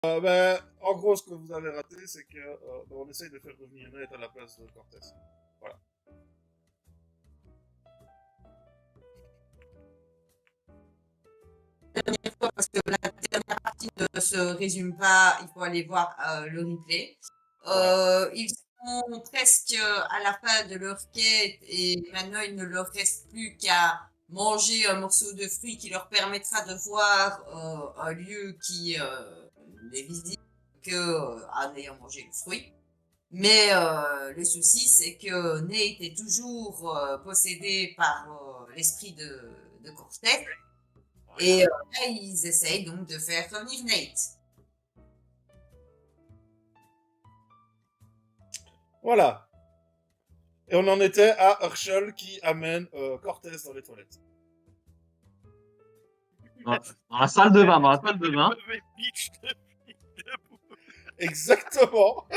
En gros, ce que vous avez raté, c'est que on essaye de faire revenir Nate à la place de Cortés. Voilà. Parce que la dernière partie ne se résume pas, il faut aller voir le replay. Ils sont presque à la fin de leur quête et maintenant il ne leur reste plus qu'à manger un morceau de fruit qui leur permettra de voir un lieu qui les visite que en ayant mangé le fruit. Mais le souci, c'est que Nate est toujours possédé par l'esprit de Cortex. Et là, ils essayent donc de faire revenir Nate. Voilà. Et on en était à Herschel qui amène Cortés dans les toilettes. Dans la salle de bain, dans la salle de bain. Exactement.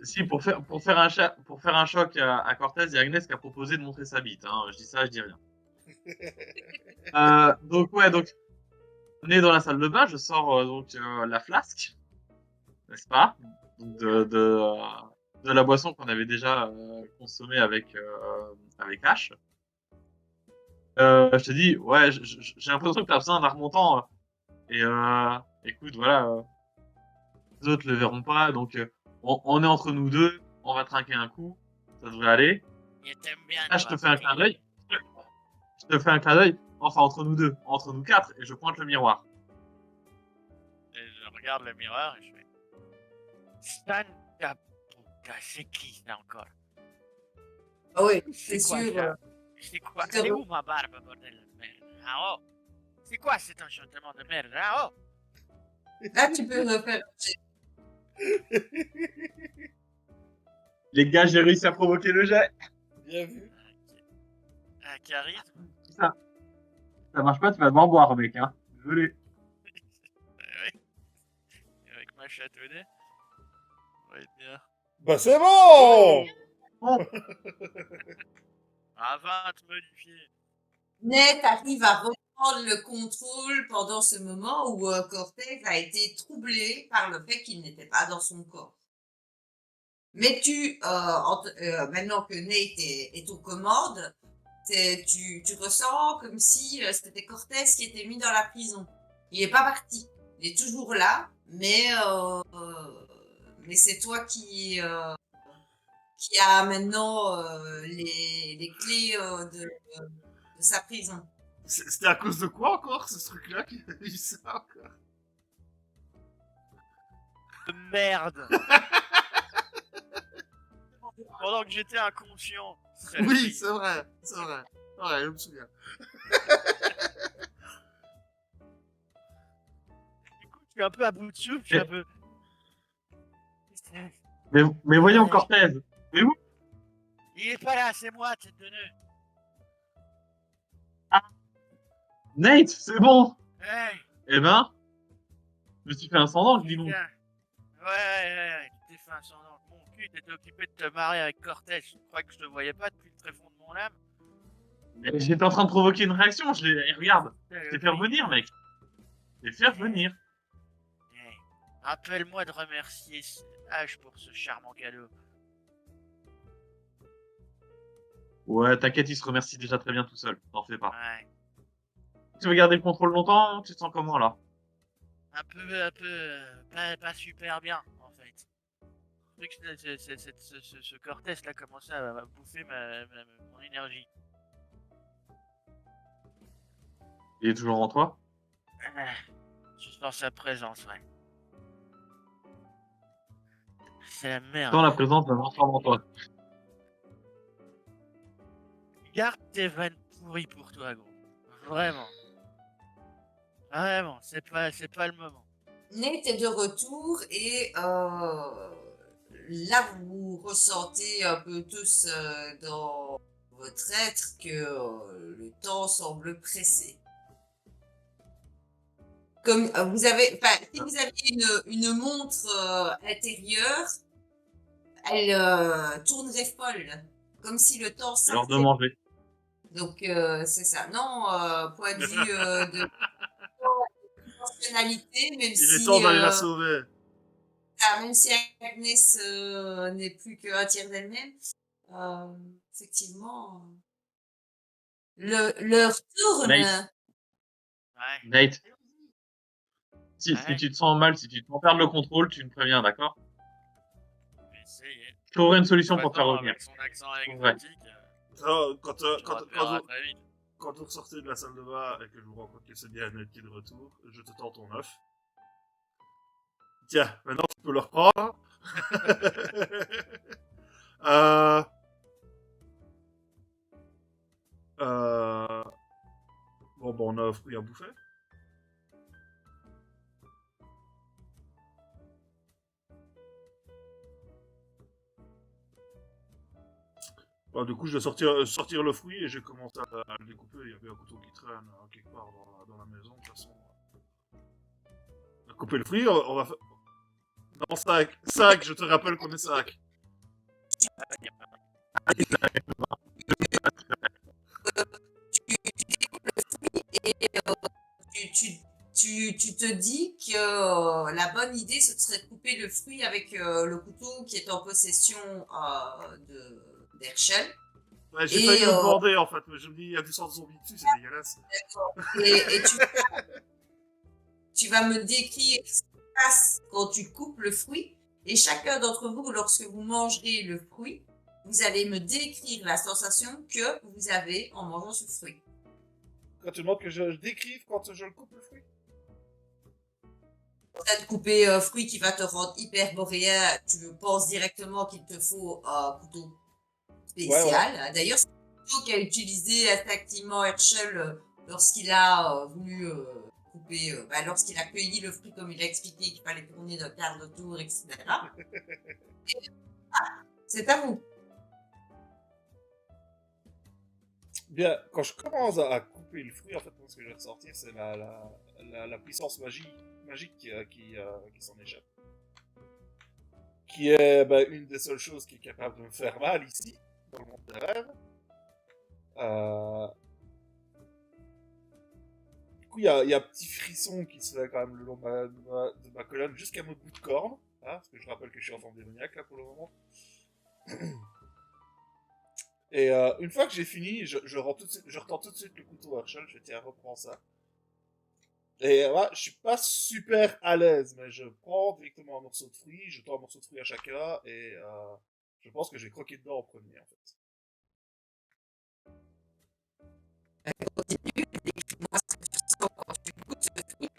Si, pour faire un choc à Cortés, il y a Agnès qui a proposé de montrer sa bite. Hein. Je dis ça, je dis rien. Donc on est dans la salle de bain. Je sors la flasque, n'est-ce pas, de la boisson qu'on avait déjà consommée avec H. Je te dis, ouais, j'ai l'impression que t'as besoin d'un remontant. Et écoute, voilà, les autres le verront pas, donc on est entre nous deux, on va trinquer un coup, ça devrait aller. Là, je te fais un clin d'œil. Je te fais un clin d'œil, enfin entre nous deux, entre nous quatre, et je pointe le miroir. Et je regarde le miroir et je fais Santa puta, c'est qui ça encore? Ah oui, c'est sûr. C'est quoi? Elle est où ma barbe, bordel de merde? Ah oh! C'est quoi cet enchantement de merde? Ah oh! Là, tu peux refaire. Les gars, j'ai réussi à provoquer le jet. Bien vu. Un charisme? Ça marche pas, tu vas devoir boire, mec, hein. Désolé. Avec ma châtonnée, on va être bien. Bah c'est bon. À 20 modifié. Ned arrive à reprendre le contrôle pendant ce moment où Cortex a été troublé par le fait qu'il n'était pas dans son corps. Mais maintenant que Nate est aux commandes, tu ressens comme si c'était Cortez qui était mis dans la prison. Il n'est pas parti. Il est toujours là, mais c'est toi qui a maintenant les clés de sa prison. C'était à cause de quoi encore, ce truc-là, qu'il a eu ça encore? De merde. Pendant que j'étais inconscient. Oui, c'est vrai, c'est vrai. Ouais, je me souviens. Du coup, je suis un peu à bout de souffle, je suis un peu... Mais voyons, Cortez. Mais où? Il est pas là, c'est moi, tête de nœud. Ah. Nate, c'est bon. Hey. Eh ben, je me suis fait un sang je dis donc. Ouais, tu t'es fait un sang dans mon cul, t'étais occupé de te marrer avec Cortez. Je crois que je te voyais pas depuis le tréfonds de mon âme. J'étais en train de provoquer une réaction, regarde, je t'ai fait revenir, mec. Je t'ai fait revenir. Hey. Rappelle-moi de remercier H pour ce charmant cadeau. Ouais, t'inquiète, il se remercie déjà très bien tout seul, t'en fais pas. Ouais. Tu veux garder le contrôle longtemps? Tu te sens comment, là? Un peu, pas super bien, en fait. Je crois que ce Cortez là commençait à bouffer mon énergie. Il est toujours en toi? Je sens sa présence, ouais. C'est la merde. Sans la présence d'un enfant en toi. Garde tes vannes pourries pour toi, gros. Vraiment. Vraiment, c'est pas le moment. Nate est de retour et là vous ressentez un peu tous dans votre être que le temps semble pressé. Comme vous avez, si vous aviez une montre intérieure, elle tournerait folle, comme si le temps C'est l'heure de manger. Donc, c'est ça. Non, point de vue de fonctionnalité, même Il est temps si, d'aller la sauver. même si Agnès n'est plus qu'un tiers d'elle-même, effectivement, l'heure tourne. Nate, Ouais. Nate, si Ouais. tu te sens mal, si tu te sens perdre le contrôle, tu me préviens, d'accord? Je vais essayer. Je trouverai une De solution toute pour te faire façon, revenir. avec son accent Ouais. exotique, Quand très vite. vous ressortez de la salle de bain et que je vous rends compte que c'est bien Ned qui est de retour, je te tends ton œuf. Tiens, maintenant tu peux le reprendre. euh... Bon, on a un fruit à bouffer. Bon, du coup, je vais sortir le fruit et je commence à le découper. Il y avait un couteau qui traîne quelque part dans la maison. De toute façon, on va couper le fruit. On va faire... Non, sac, je te rappelle qu'on est sac. Tu te dis que la bonne idée, ce serait de couper le fruit avec le couteau qui est en possession d'Herschel. Ouais, j'ai failli le demander en fait, mais je me dis, il y a du sang de zombie dessus, c'est dégueulasse. Et tu vas me décrire ce qui se passe quand tu coupes le fruit. Et chacun d'entre vous, lorsque vous mangerez le fruit, vous allez me décrire la sensation que vous avez en mangeant ce fruit. Quand tu demandes que je décrive quand je le coupe le fruit. En train de couper un fruit qui va te rendre hyper boréen, tu penses directement qu'il te faut un couteau spécial. Ouais. D'ailleurs, c'est le couteau qu'a utilisé instinctivement Herschel lorsqu'il a voulu couper, lorsqu'il a cueilli le fruit comme il a expliqué qu'il fallait tourner d'un quart de tour, etc. Et, c'est à vous. Bien, quand je commence à couper le fruit, en fait, ce que je vais ressortir, c'est la puissance magique qui s'en échappe. Qui est une des seules choses qui est capable de me faire mal ici, dans le monde des rêves. Du coup, il y a un petit frisson qui se fait quand même le long de ma colonne jusqu'à mon bout de corne. Hein, parce que je rappelle que je suis enfant démoniaque là pour le moment. Et une fois que j'ai fini, je retends tout de suite le couteau à Herschel, je tiens, reprends ça. Et je suis pas super à l'aise, mais je prends directement un morceau de fruit, je tends un morceau de fruit à chacun, et je pense que j'ai croqué dedans en premier, en fait. Continue, décris-moi ce que tu sens quand tu goûtes ce fruit.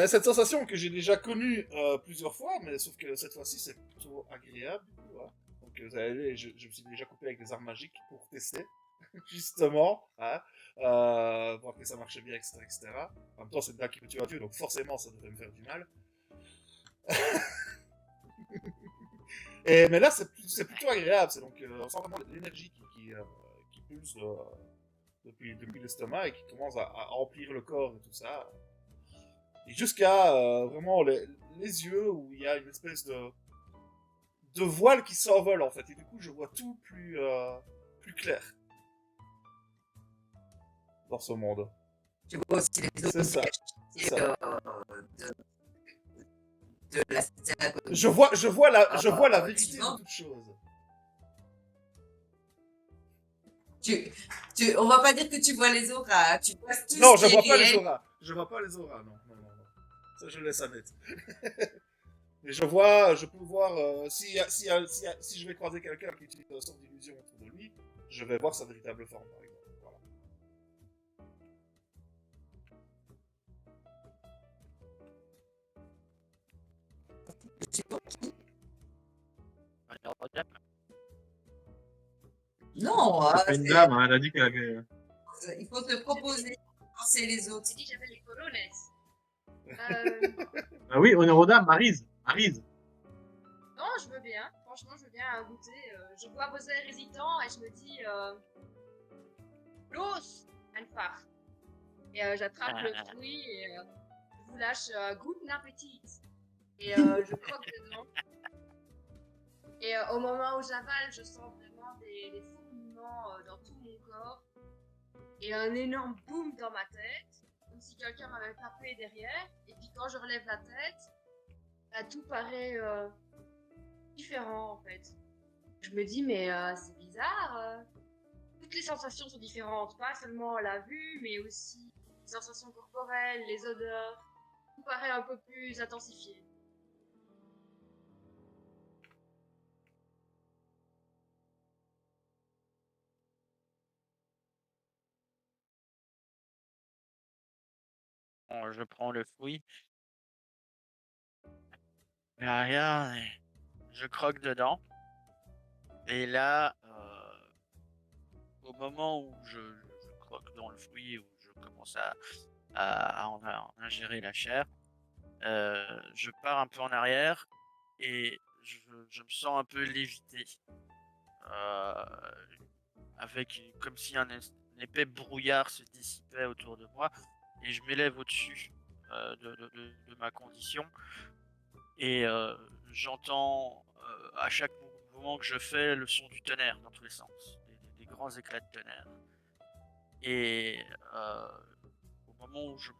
Cette sensation que j'ai déjà connue plusieurs fois, mais sauf que cette fois-ci c'est plutôt agréable, du coup, hein. Donc vous allez, je me suis déjà coupé avec des armes magiques pour tester, justement, hein, voir que ça marchait bien, etc., etc. En même temps, c'est une dague qui peut tuer un dieu, donc forcément ça devrait me faire du mal. Mais là, c'est plutôt agréable, c'est donc on sent vraiment l'énergie qui pulse depuis l'estomac et qui commence à remplir le corps et tout ça. Et jusqu'à vraiment les yeux où il y a une espèce de voile qui s'envole en fait. Et du coup, je vois tout plus clair dans ce monde. Tu vois aussi les autres. C'est ça. De la cité à côté. Je vois la vérité de toute chose. On va pas dire que tu vois les auras, tu vois tout. Non, je vois pas les auras. Je vois pas les auras, non. Ça, je laisse à net. Mais je peux voir, si je vais croiser quelqu'un qui utilise une sorte d'illusion autour de lui, je vais voir sa véritable forme, par exemple. Voilà. Non, c'est pas une dame, hein, elle a dit qu'elle avait... Il faut te proposer de penser les autres. J'ai dit que j'avais les colones. Ah oui, honneur aux dames, Maryse. Non, je veux bien. Franchement, je veux bien goûter. Je vois vos airs hésitants et je me dis... Los, einfach. Et j'attrape le fruit et je vous lâche guten Appetit. Et je croque dedans. Et au moment où j'avale, je sens vraiment des fourmillements sentiment dans tout mon corps et un énorme boom dans ma tête, comme si quelqu'un m'avait tapé derrière. Et puis quand je relève la tête, bah, tout paraît différent en fait. Je me dis mais c'est bizarre. Toutes les sensations sont différentes, pas seulement la vue, mais aussi les sensations corporelles, les odeurs. Tout paraît un peu plus intensifié. Bon, je prends le fruit. Et regarde, je croque dedans. Et là, au moment où je croque dans le fruit, où je commence à en ingérer la chair, je pars un peu en arrière et je me sens un peu lévité. Euh, avec comme si un épais brouillard se dissipait autour de moi et je m'élève au-dessus de ma condition et j'entends à chaque mouvement que je fais le son du tonnerre dans tous les sens, des grands éclats de tonnerre. Et au moment où je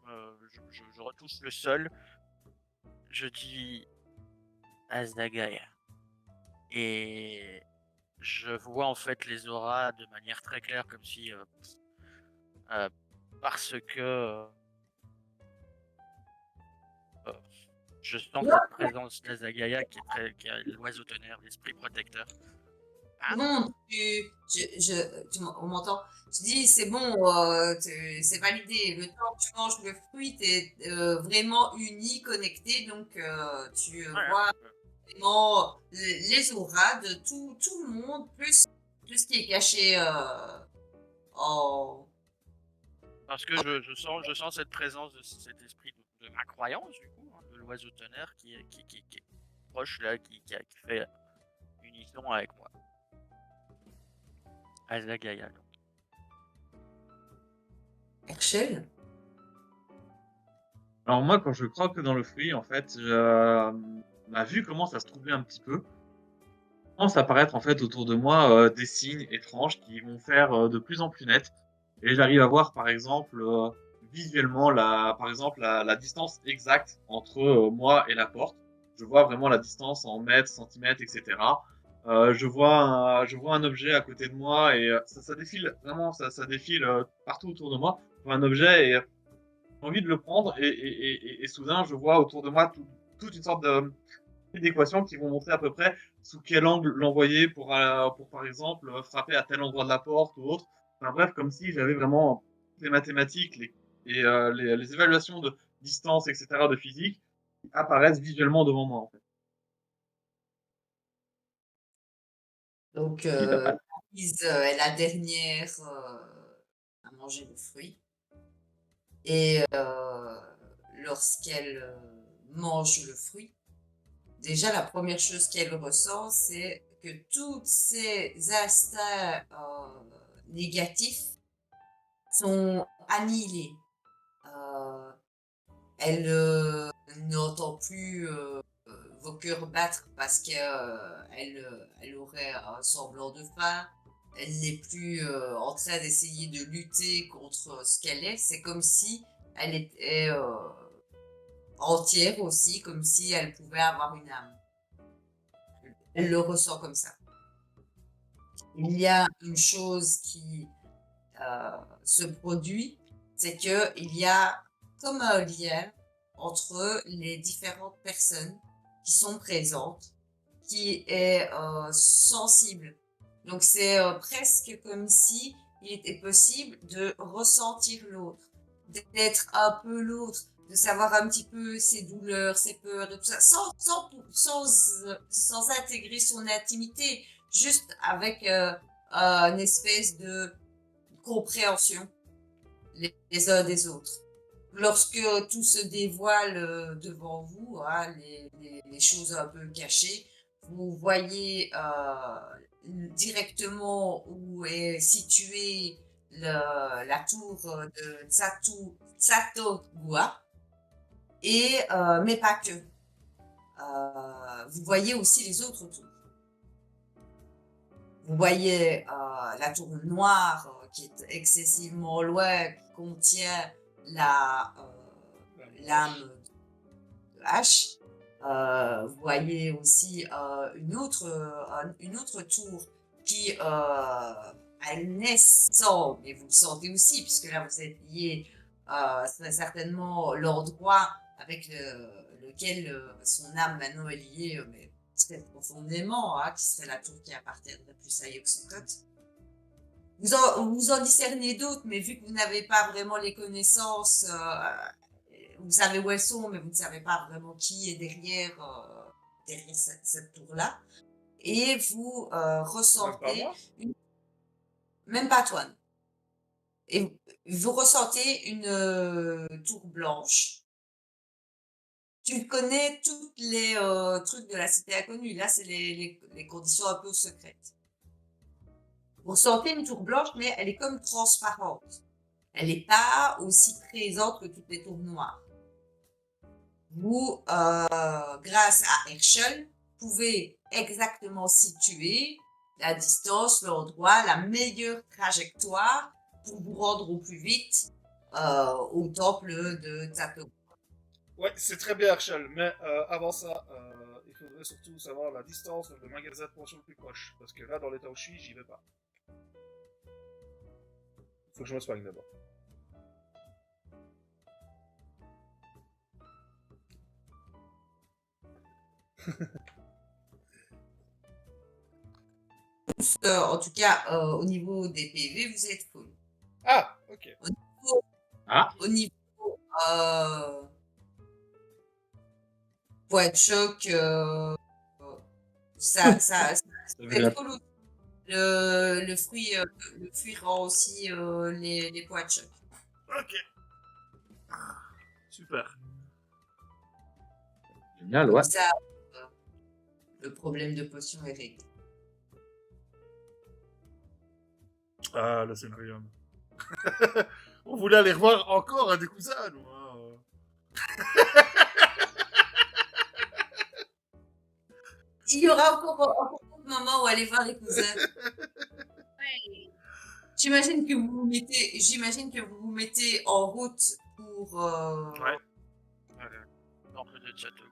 retouche le sol, je dis Asdagaya. Et je vois en fait les auras de manière très claire, comme si euh, parce que euh, je sens cette présence d'Azagaya qui est l'oiseau tonnerre, l'esprit protecteur. C'est Hein? bon, on m'entend. Je dis, c'est bon, c'est validé. Le temps que tu manges le fruit, tu es vraiment uni, connecté. Donc, tu Ouais, vois hein. vraiment les auras de tout le monde, plus ce qui est caché en. Parce que je sens cette présence de cet esprit de ma croyance, du coup, hein, de l'oiseau tonnerre qui est proche là, qui fait unisson avec moi. Azagaya. Herschel. Alors moi, quand je croque dans le fruit, en fait, ma vue commence à se troubler un petit peu. Commence à apparaître en fait autour de moi des signes étranges qui vont faire de plus en plus net. Et j'arrive à voir par exemple visuellement la distance exacte entre moi et la porte. Je vois vraiment la distance en mètres, centimètres, etc. Je vois un objet à côté de moi et ça défile vraiment, ça défile partout autour de moi. Je vois un objet et j'ai envie de le prendre et soudain je vois autour de moi toute une sorte d'équations qui vont montrer à peu près sous quel angle l'envoyer pour par exemple frapper à tel endroit de la porte ou autre. Enfin bref, comme si j'avais vraiment les mathématiques les évaluations de distance, etc. de physique qui apparaissent visuellement devant moi en fait. Donc, Et, Lise est la dernière à manger le fruit. Et lorsqu'elle mange le fruit, déjà la première chose qu'elle ressent, c'est que tous ces instincts négatifs sont annihilés. Euh, elle n'entend plus vos cœurs battre parce qu'elle aurait un semblant de faim. Elle n'est plus en train d'essayer de lutter contre ce qu'elle est. C'est comme si elle était entière aussi, comme si elle pouvait avoir une âme. Elle le ressent comme ça. Il y a une chose qui se produit, c'est qu'il y a comme un lien entre les différentes personnes qui sont présentes, qui est sensible. Donc c'est presque comme si il était possible de ressentir l'autre, d'être un peu l'autre, de savoir un petit peu ses douleurs, ses peurs, tout ça, sans intégrer son intimité, juste avec une espèce de compréhension les uns des autres. Lorsque tout se dévoile devant vous, hein, les choses un peu cachées, vous voyez directement où est située la tour de Tsatogua, et mais pas que. Vous voyez aussi les autres tours. Vous voyez la tour noire qui est excessivement loin, qui contient lame de hache. Vous voyez aussi une autre tour qui a une naissance, mais vous le sentez aussi, puisque là vous êtes lié très certainement l'endroit avec lequel son âme maintenant est liée, mais très profondément, qui serait la tour qui appartiendrait plus à Yoxokot. Vous en discernez d'autres, mais vu que vous n'avez pas vraiment les connaissances, vous savez où elles sont, mais vous ne savez pas vraiment qui est derrière cette tour-là. Et vous ressentez... Même pas toi. Et vous ressentez une tour blanche. Tu connais tous les trucs de la cité inconnue. Là, c'est les conditions un peu secrètes. Vous ressentez une tour blanche, mais elle est comme transparente. Elle n'est pas aussi présente que toutes les tours noires. Vous, grâce à Herschel, pouvez exactement situer la distance, l'endroit, la meilleure trajectoire pour vous rendre au plus vite au temple de Tsato. Ouais, c'est très bien, Herschel, mais avant ça, il faudrait surtout savoir la distance de magasin de potions le plus proche. Parce que là, dans l'état où je suis, j'y vais pas. Faut que je me soigne d'abord. En tout cas, au niveau des PV, vous êtes full. Ah, ok. Au niveau point de choc, ça fait full aussi. Le fruit rend aussi les points de choc. Ok. Super. Génial, ouais. Ça, le problème de potion est réglé. Ah, le scénario. On voulait aller revoir encore un des cousins, nous. Hein. Il y aura encore un moment où aller voir les cousins. Ouais. J'imagine que vous vous mettez en route pour. Ouais. Temple de Tchatogo.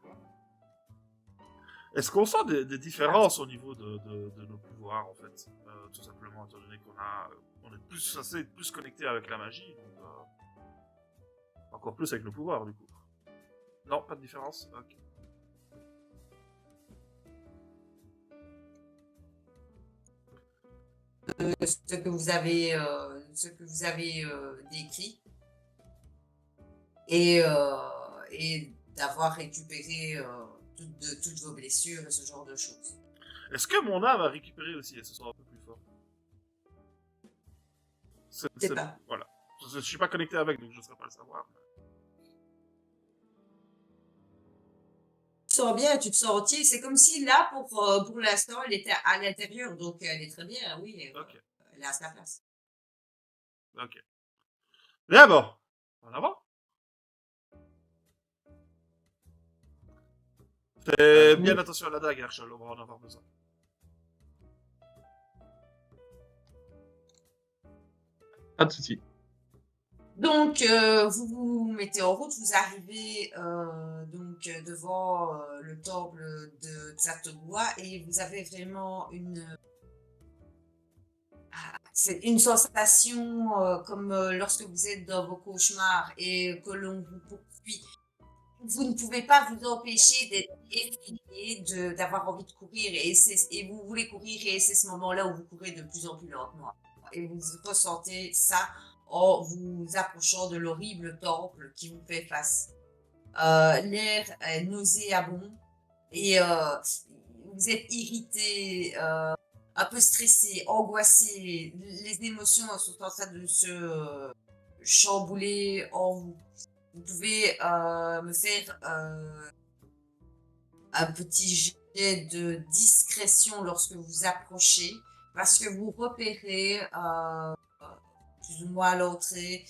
Est-ce qu'on sent des différences au niveau de nos pouvoirs, en fait tout simplement, étant donné on est plus connecté avec la magie, donc encore plus avec nos pouvoirs, du coup. Non, pas de différence. Ok. Ce que vous avez décrit et d'avoir récupéré toutes vos blessures et ce genre de choses. Est-ce que mon âme a récupéré aussi, et ce sera un peu plus fort? C'est pas. Voilà. Je suis pas connecté avec, donc je ne saurais pas le savoir. Tu te sens bien, tu te sens entier. C'est comme si là, pour l'instant, elle était à l'intérieur, donc elle est très bien, oui. Ok. Elle est à sa place. Ok. Bien bon. En avant. Fais bien attention à la dague, Herschel, on va en avoir besoin. Pas de soucis. Donc, vous vous mettez en route, vous arrivez donc devant le temple de Tsatogwa et vous avez vraiment c'est une sensation comme lorsque vous êtes dans vos cauchemars et que l'on vous poursuit. Vous ne pouvez pas vous empêcher d'être effrayé, d'avoir envie de courir et vous voulez courir et c'est ce moment-là où vous courez de plus en plus lentement. Et vous ressentez ça en vous approchant de l'horrible temple qui vous fait face. L'air est nauséabond et vous êtes irrité, un peu stressé, angoissé. Les émotions sont en train de se chambouler en vous. Vous pouvez me faire un petit jet de discrétion lorsque vous approchez, parce que vous repérez plus ou moins à l'entrée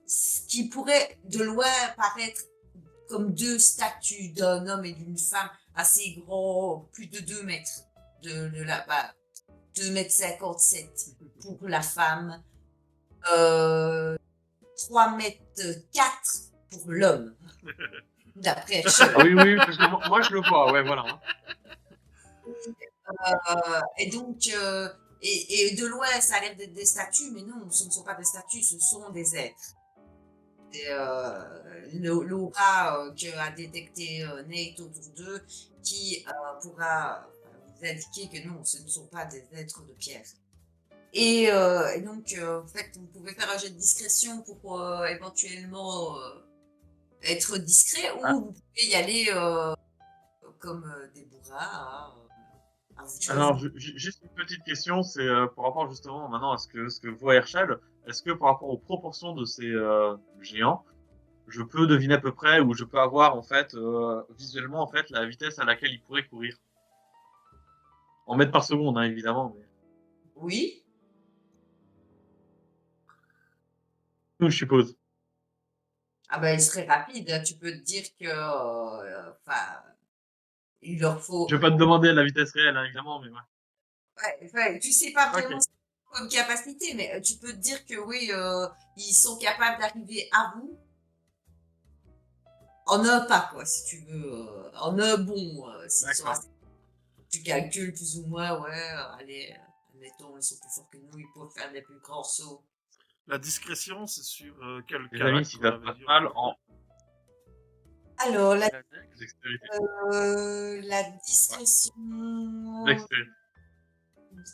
ce qui pourrait de loin paraître comme deux statues d'un homme et d'une femme assez grands, plus de 2 mètres de 2,57 m pour la femme, 3,4 m pour l'homme. D'après Herschel. Ah oui, parce que moi je le vois, ouais, voilà. Hein. Et donc, et de loin, ça a l'air d'être des statues, mais non, ce ne sont pas des statues, ce sont des êtres. Et, l'aura qu'a détecté Nate autour d'eux, qui pourra vous indiquer que non, ce ne sont pas des êtres de pierre. Et donc, en fait, vous pouvez faire un jet de discrétion pour éventuellement être discret, ou Ah. vous pouvez y aller comme des bourras. À vous de choisir. Alors, juste une petite question, c'est par rapport justement maintenant à ce que voit Herschel, est-ce que par rapport aux proportions de ces géants, je peux deviner à peu près, ou je peux avoir en fait visuellement en fait la vitesse à laquelle il pourrait courir? En mètres par seconde, hein, évidemment. Mais... Oui. je suppose. Ah ben, il serait rapide. Tu peux te dire que, enfin, il leur faut. Je vais pas te demander la vitesse réelle, hein, évidemment, mais ouais. Ouais, tu sais pas Ok. vraiment comme capacité, mais tu peux te dire que oui, ils sont capables d'arriver à vous en un pas, quoi, si tu veux, en un bond, s'ils sont D'accord. assez. Tu calcules plus ou moins, ouais, allez, admettons, ils sont plus forts que nous, ils peuvent faire des plus grands sauts. La discrétion, c'est sur quel Les amis, si ça se passe mal, en Alors, la dextérité. La discrétion. Dextérité.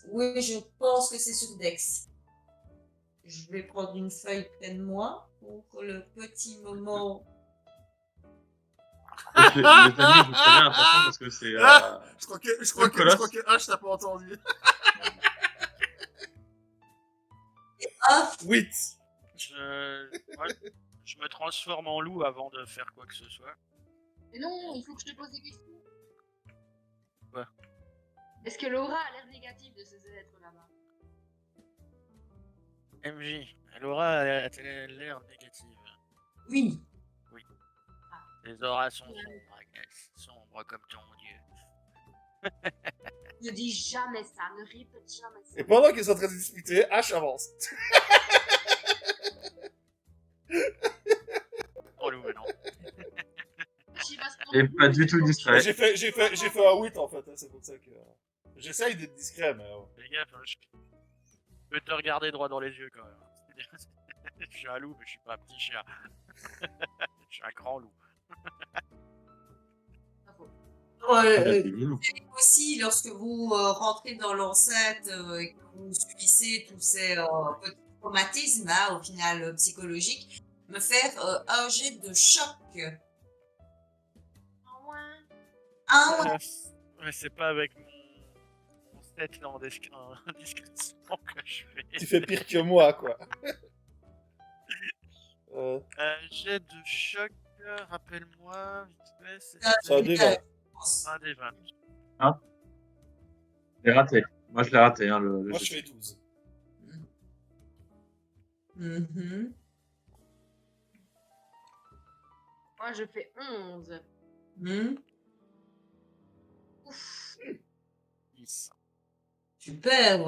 Oui, je pense que c'est sur Dex. Je vais prendre une feuille près de moi pour le petit moment. Les amis, je vous préviens, attention parce que c'est. Je crois que H t'as pas entendu. Ah, 8. Je me transforme en loup avant de faire quoi que ce soit. Mais non, il faut que je te pose des questions. Ouais. Est-ce que l'aura a l'air négative de ces êtres là-bas? MJ, Laura a-t-elle l'air négative? oui. Les auras sont sombres, Agnès. Sombres comme ton dieu. Ne dis jamais ça, ne répète jamais ça. Et pendant qu'ils sont en train de discuter, H avance. Oh loup, non. Et pas du tout distrait. J'ai fait un 8 en fait, hein, c'est pour ça que. J'essaye d'être discret, mais. Fais gaffe, je peux te regarder droit dans les yeux quand même. Je suis un loup, mais je suis pas un petit chien. Je suis un grand loup. Aussi, lorsque vous rentrez dans l'enceinte et que vous subissez tous ces petits traumatismes, au final psychologiques, me faire un jet de choc. Ah ouais. Mais c'est pas avec mon set là en discrétion que je fais. Tu fais pire que moi, quoi. Jet de choc, rappelle-moi, vite fait, C'est un D20. un des 20. Hein? Je l'ai raté. Moi, je l'ai raté, hein, le Moi, je jet. fais 12. Mhm. Moi, je fais 11. Mhm. Ouf. 10. Super,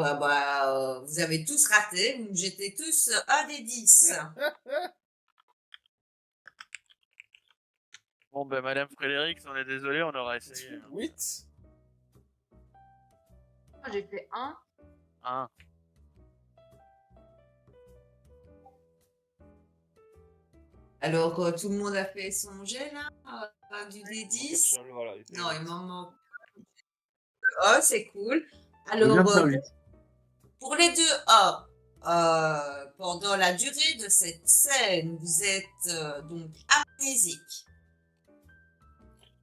vous avez tous raté, vous me jetez tous un des 10. Bon, ben, Madame Frédéric, on est désolé, on aura essayé. 8. Moi, j'ai fait 1. Hein. Alors, tout le monde a fait son jet là, du D10. Voilà, Non, il m'en manque. Oh, c'est cool. Je viens Alors, de faire 8. pour les deux pendant la durée de cette scène, vous êtes donc amnésique.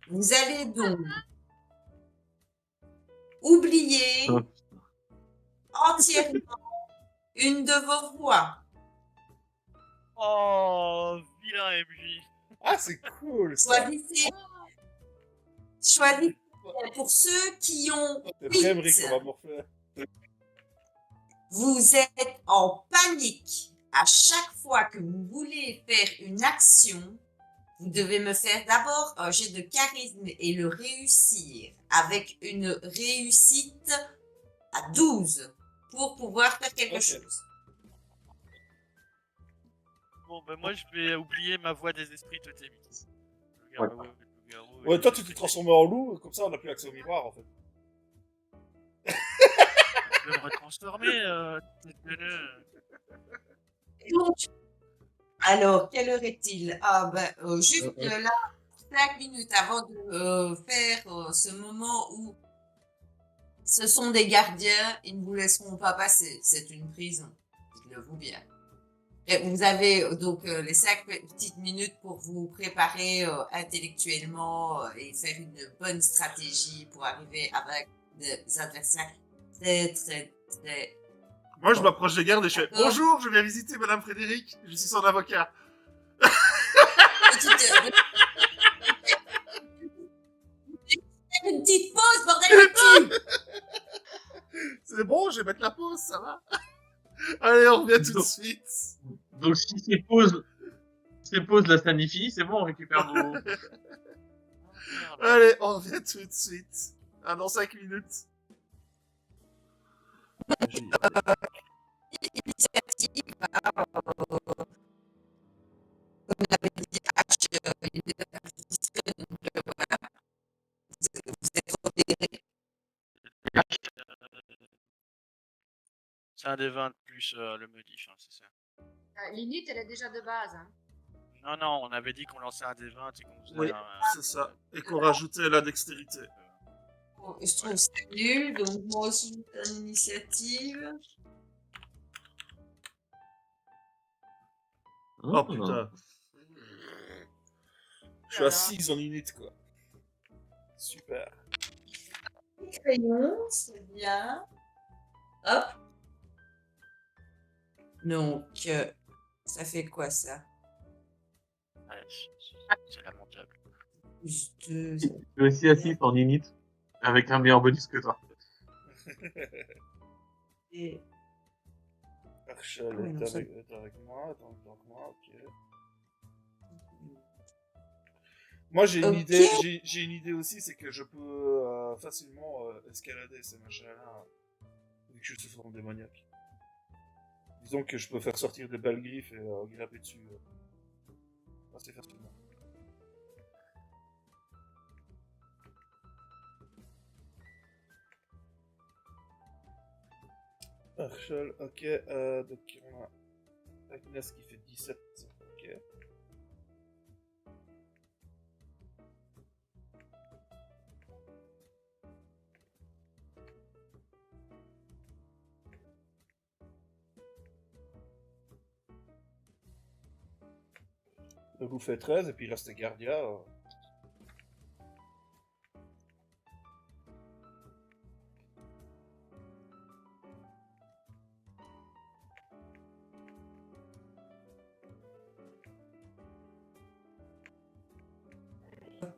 Vous allez donc oublier Oh. entièrement une de vos voix. Oh, vilain MJ. Ah, c'est cool, ça. Choisissez pour ceux qui ont C'est très brique, 8. on va morfler. Vous êtes en panique. À chaque fois que vous voulez faire une action, vous devez me faire d'abord un jet de charisme et le réussir avec une réussite à 12 pour pouvoir faire quelque Ok. chose. Bon, ben moi, je vais oublier ma voix des esprits totémiques. Ouais. Ouais, toi, tu t'es transformé en loup, comme ça, on n'a plus accès au miroir, en fait. Je vais me retransformer, Donc, alors, quelle heure est-il? Ah ben, juste là, 5 minutes avant de faire ce moment où ce sont des gardiens, ils ne vous laisseront pas passer. C'est une prison, dites-le vous bien. Et vous avez donc les 5 petites minutes pour vous préparer intellectuellement et faire une bonne stratégie pour arriver avec des adversaires très, très, très... Moi, je m'approche des gardes et je fais D'accord. bonjour, je viens visiter Madame Frédéric, je suis son avocat. Une petite pause, bordel de cul! C'est bon, je vais mettre la pause, ça va. Allez, on revient tout de suite. Donc si ces pauses là sanifient, c'est bon, on récupère nos... Allez, on revient tout de suite. Ah, dans 5 minutes. Initiative, comme l'avait dit H, il est enregistré, donc voilà, vous êtes repérés. C'est un des 20 plus le modif, hein, c'est ça. L'init, elle est déjà de base. Hein. Non, non, on avait dit qu'on lançait un des 20 et qu'on faisait Oui, c'est ça. Et qu'on rajoutait la dextérité. Bon, je trouve ça nul, donc moi aussi je fais une initiative. Oh putain. Je suis à 6 en init, quoi. Super. Crayon, c'est bien. Hop. Donc, ça fait quoi ça? Ouais, c'est lamentable. Plus 2. Je suis aussi assis en init, avec un meilleur bonus que toi. Et... Archel Ah oui, non, ça- est avec moi, attends, ok. Moi, j'ai une Ok. idée, j'ai une idée aussi, c'est que je peux facilement escalader ces machins-là, vu que je suis sous forme démoniaque. Disons que je peux faire sortir des belles griffes et grimper dessus assez facilement. Archel, ok, donc on a Agnès qui fait 17, ok. Donc vous faites 13, et puis il reste les gardiens.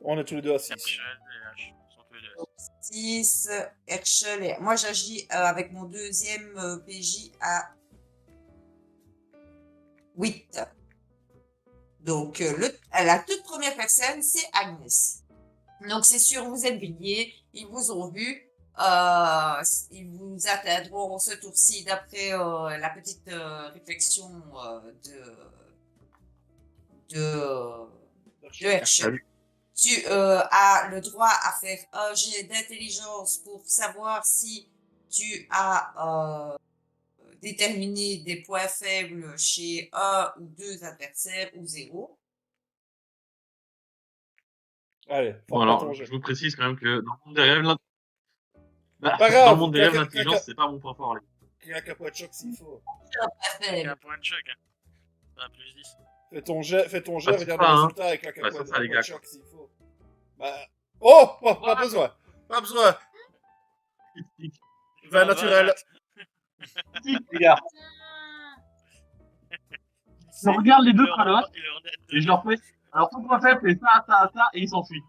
On est tous les deux à 6. Herschel et H sont tous les deux. 6, Herschel et... Moi, j'agis avec mon deuxième PJ à 8. Donc, la toute première personne, c'est Agnès. Donc, c'est sûr, vous êtes grillés, ils vous ont vu, ils vous atteindront ce tour-ci d'après la petite réflexion de Herschel. Tu as le droit à faire un jet d'intelligence pour savoir si tu as déterminé des points faibles chez un ou deux adversaires ou 0. Allez, Bon, fais ton alors, jet. je vous précise quand même que dans le monde des rêves, Pas dans grave, le monde des rêves, claque- l'intelligence, c'est pas mon point fort. Claque un point de choc s'il faut. Avec un point de choc. Hein. C'est un plus 10. Fais ton jet, Pas regarde ça, le hein. résultat et claque un Ouais, point, ça, ça, un les point de gars, choc s'il faut. Bah... Oh, pas Ah. besoin. Pas besoin. Tic, 20 naturel. tic, les gars. Je regarde les deux colocs, et je leur fais, alors ton point faible, c'est ça, et ils s'enfuient.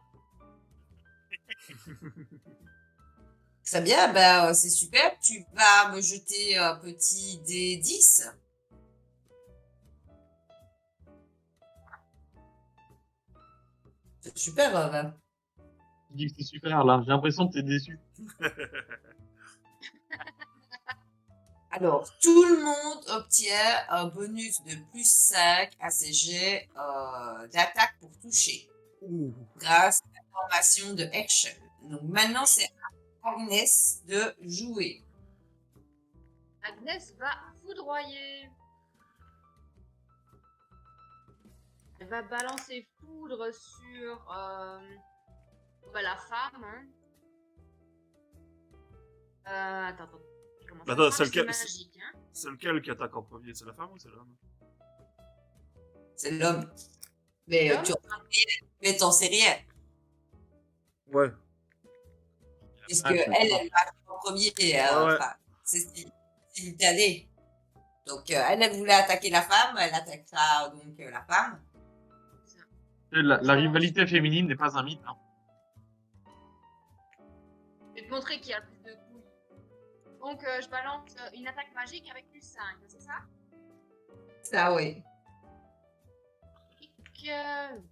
Très bien, ben, c'est super. Tu vas me jeter un petit D10. C'est super, ben. Je dis que c'est super, là. J'ai l'impression que t'es déçu. Alors, tout le monde obtient un bonus de plus 5 à ses jets d'attaque pour toucher, Ouh. grâce à la formation de Herschel. Donc maintenant, c'est à Agnès de jouer. Agnès va foudroyer. Elle va balancer foudre sur la femme. Hein. Attends. Comment ça Attends, marche, c'est lequel, magique, hein. c'est lequel qui attaque en premier? C'est la femme ou c'est l'homme? C'est l'homme. Mais L'homme tu mais t'en sais rien, Ouais. puisque Ah, elle va en premier. Ouais. Enfin, c'est simultané. Donc, elle voulait attaquer la femme, elle attaquera donc la femme. La rivalité féminine n'est pas un mythe. Hein. Je vais te montrer qui a le plus de couilles. Donc, je balance une attaque magique avec plus 5, c'est ça? Ça, oui.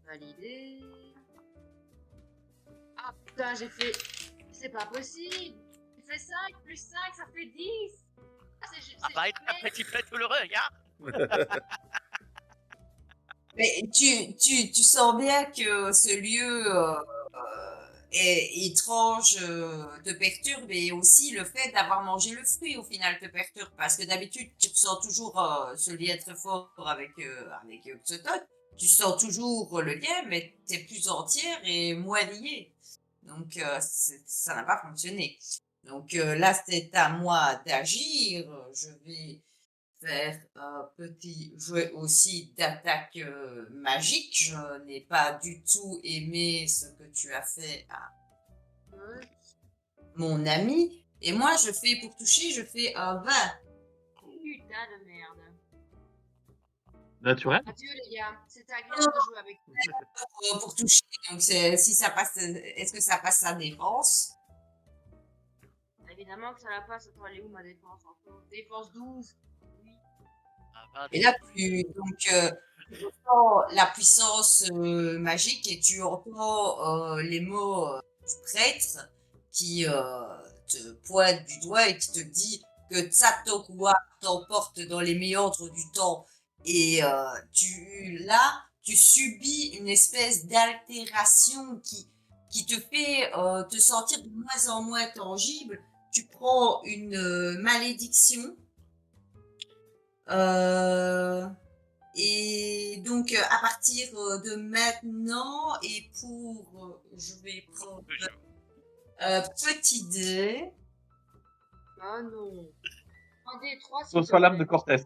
Validé. Ah putain, j'ai fait. C'est pas possible! J'ai fait 5 plus 5, ça fait 10! Ah, Ah bah, après tu fais tout le rug, hein. Mais tu sens bien que ce lieu est étrange, te perturbe, et aussi le fait d'avoir mangé le fruit au final te perturbe, parce que d'habitude tu ressens toujours ce lien très fort avec Xotot. Tu sens toujours le lien, mais t'es plus entière et moins liée. Donc ça n'a pas fonctionné. Donc là c'est à moi d'agir. Je vais faire un petit jeu aussi d'attaque magique. Je n'ai pas du tout aimé ce que tu as fait à mon ami. Et moi, je fais pour toucher, je fais un 20 Putain de merde. Naturel. Adieu les gars, c'était agréable de jouer avec vous. pour toucher. Donc, si ça passe, est-ce que ça passe sa défense? Évidemment que ça la passe, attends, elle est où ma défense encore? Défense 12. Oui. Ah, bah, Et là, tu entends la puissance magique et tu entends les mots du prêtre qui te pointe du doigt et qui te dit que Tsatokwa t'emporte dans les méandres du temps. Et tu subis une espèce d'altération qui te fait te sentir de moins en moins tangible. Tu prends une malédiction. Et donc, à partir de maintenant, et je vais prendre petit dé. Ah non. Un des 3 Ce soit l'âme de Cortez. Eh,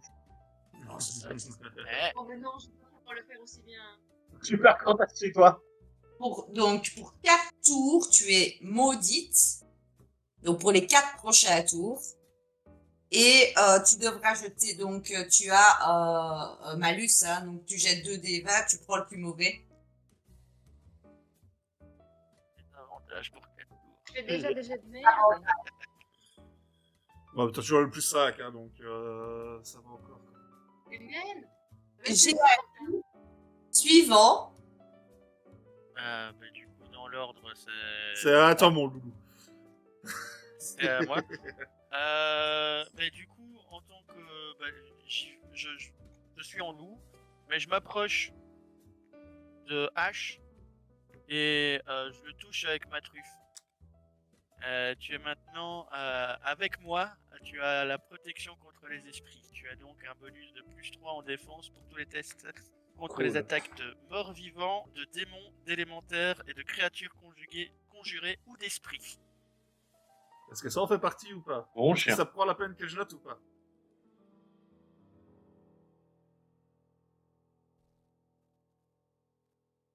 Oh mais non, je ne peux pas le faire aussi bien. Super Cortez chez toi. Donc, pour 4 tours, tu es maudite. Donc, pour les 4 prochains tours. Et tu devras jeter, donc tu as un malus, hein, donc tu jettes 2 des 20, tu prends le plus mauvais. c'est un avantage pour 4 tours. Je fais déjà des jets de merde. Bon, t'as toujours le plus 5, hein, donc ça va encore. Une mienne. J'ai suivant. Mais du coup, dans l'ordre, C'est à toi, mon loulou. c'est à moi. Mais du coup, en tant que. Bah, je suis en loup, mais je m'approche de H et je le touche avec ma truffe. Tu es maintenant avec moi, tu as la protection contre les esprits. Tu as donc un bonus de plus 3 en défense pour tous les tests contre les Cool. attaques de morts vivants, de démons, d'élémentaires et de créatures conjurées ou d'esprits. Est-ce que ça en fait partie ou pas? Bon Est-ce que chien. ça prend la peine que je note ou pas?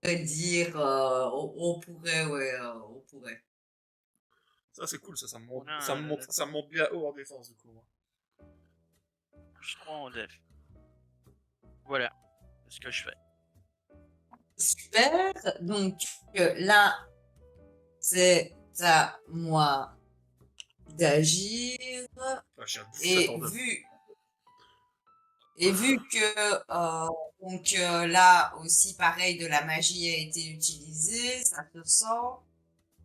Dire, on pourrait, ouais, on pourrait. Ça, c'est cool, ça me monte, On a ça me un- monte, ça me monte bien haut en défense, du coup. Moi. Plus 3 en def. Voilà ce que je fais. Super. Donc là, c'est à moi d'agir. Ah, je suis à 17 Et en 9. vu que donc là aussi pareil de la magie a été utilisée, ça se sent.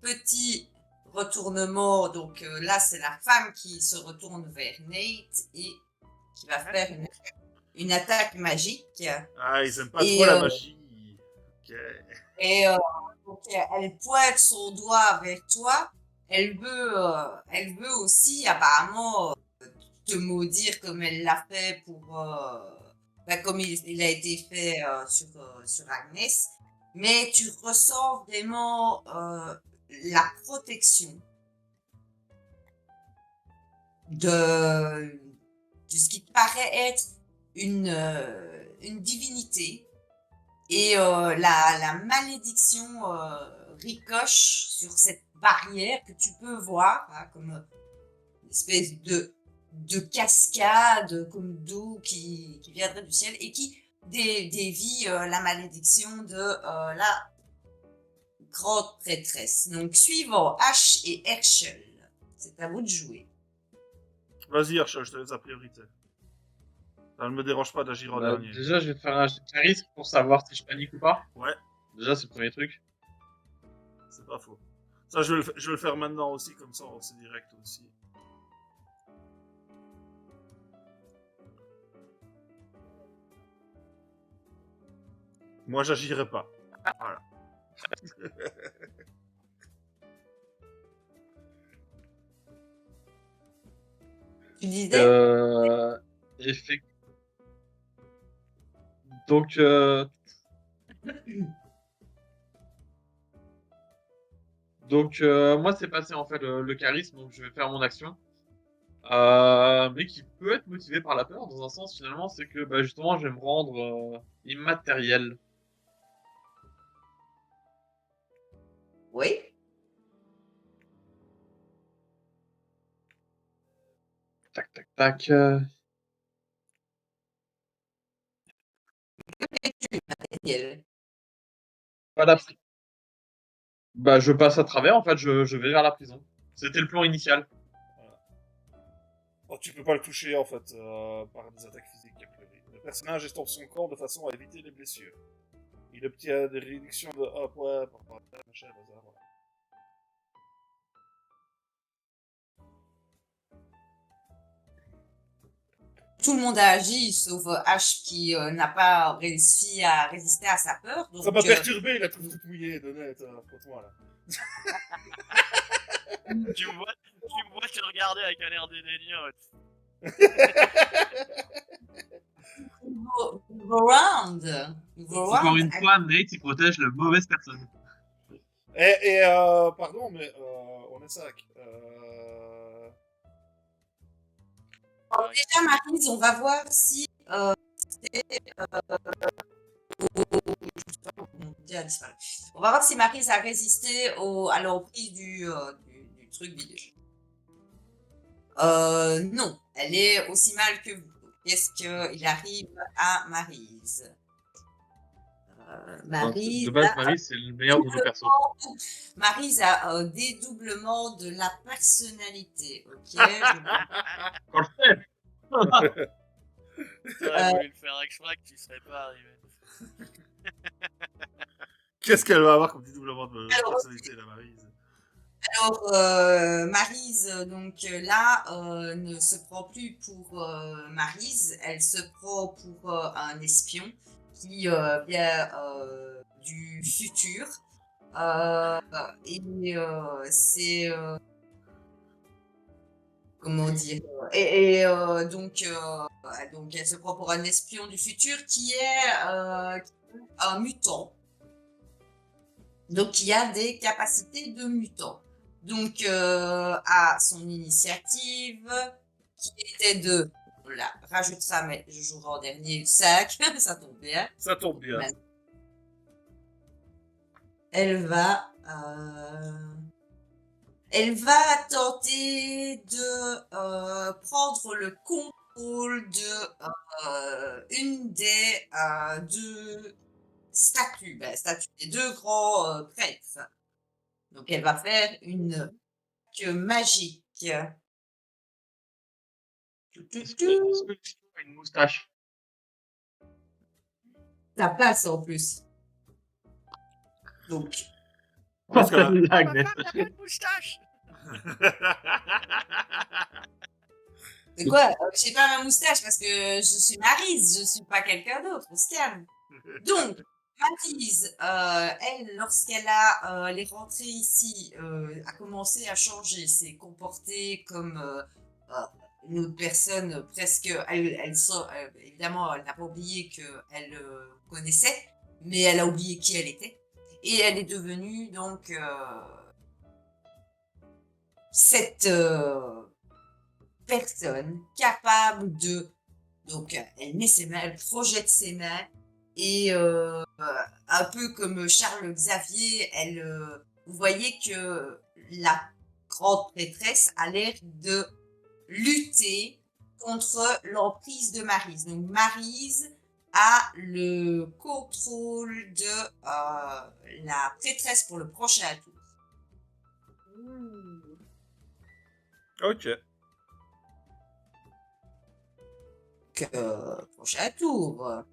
Petit retournement. Donc là, c'est la femme qui se retourne vers Nate et qui va faire une attaque magique. Ah, ils aiment pas Et, trop la magie. Ok. Et donc, elle pointe son doigt vers toi. Elle veut aussi apparemment te maudire comme elle l'a fait pour, comme il a été fait sur Agnès. Mais tu ressens vraiment la protection de ce qui te paraît être une divinité. Et la malédiction ricoche sur cette barrière que tu peux voir, hein, comme une espèce de cascade, comme d'eau qui viendrait du ciel et qui dévie la malédiction de la grande prêtresse. Donc, suivant H et Herschel, c'est à vous de jouer. Vas-y, Herschel, je te laisse la priorité. Ça ne me dérange pas d'agir en dernier. Déjà, je vais te faire un jet de charisme pour savoir si je panique ou pas. Ouais, Déjà, c'est le premier truc. c'est pas faux. Ça, je vais le faire maintenant aussi, comme ça, c'est direct aussi. Moi, j'agirai pas. Voilà. Tu disais Effectivement. Donc, moi, c'est passé en fait le charisme, donc je vais faire mon action. Mais qui peut être motivé par la peur, dans un sens, finalement, c'est que bah, justement, je vais me rendre immatériel. oui. Tac, tac, tac. Pas la... Bah, je passe à travers, en fait, je vais vers la prison. C'était le plan initial. Oh, tu peux pas le toucher, en fait, par des attaques physiques. A priori. Le personnage estompe son corps de façon à éviter les blessures. Il obtient des réductions de 1 point par rapport à machin, bazar, voilà. Tout le monde a agi, sauf H qui n'a pas réussi à résister à sa peur. Donc, Ça m'a perturbé, il a tout mouillé, d'honnête, contre-moi, là. Tu me vois te regarder avec un air dédaigneux. Go round. Encore une fois, Nate, il protège la mauvaise personne. Pardon, mais on est sac. Alors, déjà, Maryse, on va voir si on va voir si Maryse a résisté à l'emprise du truc vidéo. Non, elle est aussi mal que vous. Qu'est-ce qu'il arrive à Maryse? Maryse De base, Marie, c'est le meilleur de nos persos. Maryse a un dédoublement de la personnalité. Ok. Quand je fais. T'aurais voulu le faire exprès que tu serais pas arrivé. Qu'est-ce qu'elle va avoir comme dédoublement de personnalité, la Maryse? Alors, Maryse, donc là, ne se prend plus pour Maryse, elle se prend pour un espion qui vient du futur. Et c'est. Comment dire? Et donc, elle se prend pour un espion du futur qui est un mutant. Donc, qui a des capacités de mutant. Donc, à son initiative, qui était de... Là, rajoute ça, mais je jouerai en dernier 5, ça tombe bien. Ça tombe bien. Mais elle va tenter de prendre le contrôle de une des deux statues, des deux grands prêtres. Donc, elle va faire une magique. Est-ce que tu as une moustache? Ça passe en plus. Donc, Parce que Ma femme n'a pas de moustache. C'est quoi? J'ai pas ma moustache parce que je suis Maryse, je suis pas quelqu'un d'autre, on se calme. Donc, Maryse, elle, elle est rentrée ici, a commencé à changer, s'est comportée comme une autre personne presque. Évidemment, elle n'a pas oublié qu'elle connaissait, mais elle a oublié qui elle était. Et elle est devenue donc cette personne capable de. Donc, elle met ses mains, elle projette ses mains et un peu comme Charles Xavier, vous voyez que la grande prêtresse a l'air de lutter contre l'emprise de Maryse. Donc, Maryse a le contrôle de la prêtresse pour le prochain tour. Ok. Prochain tour.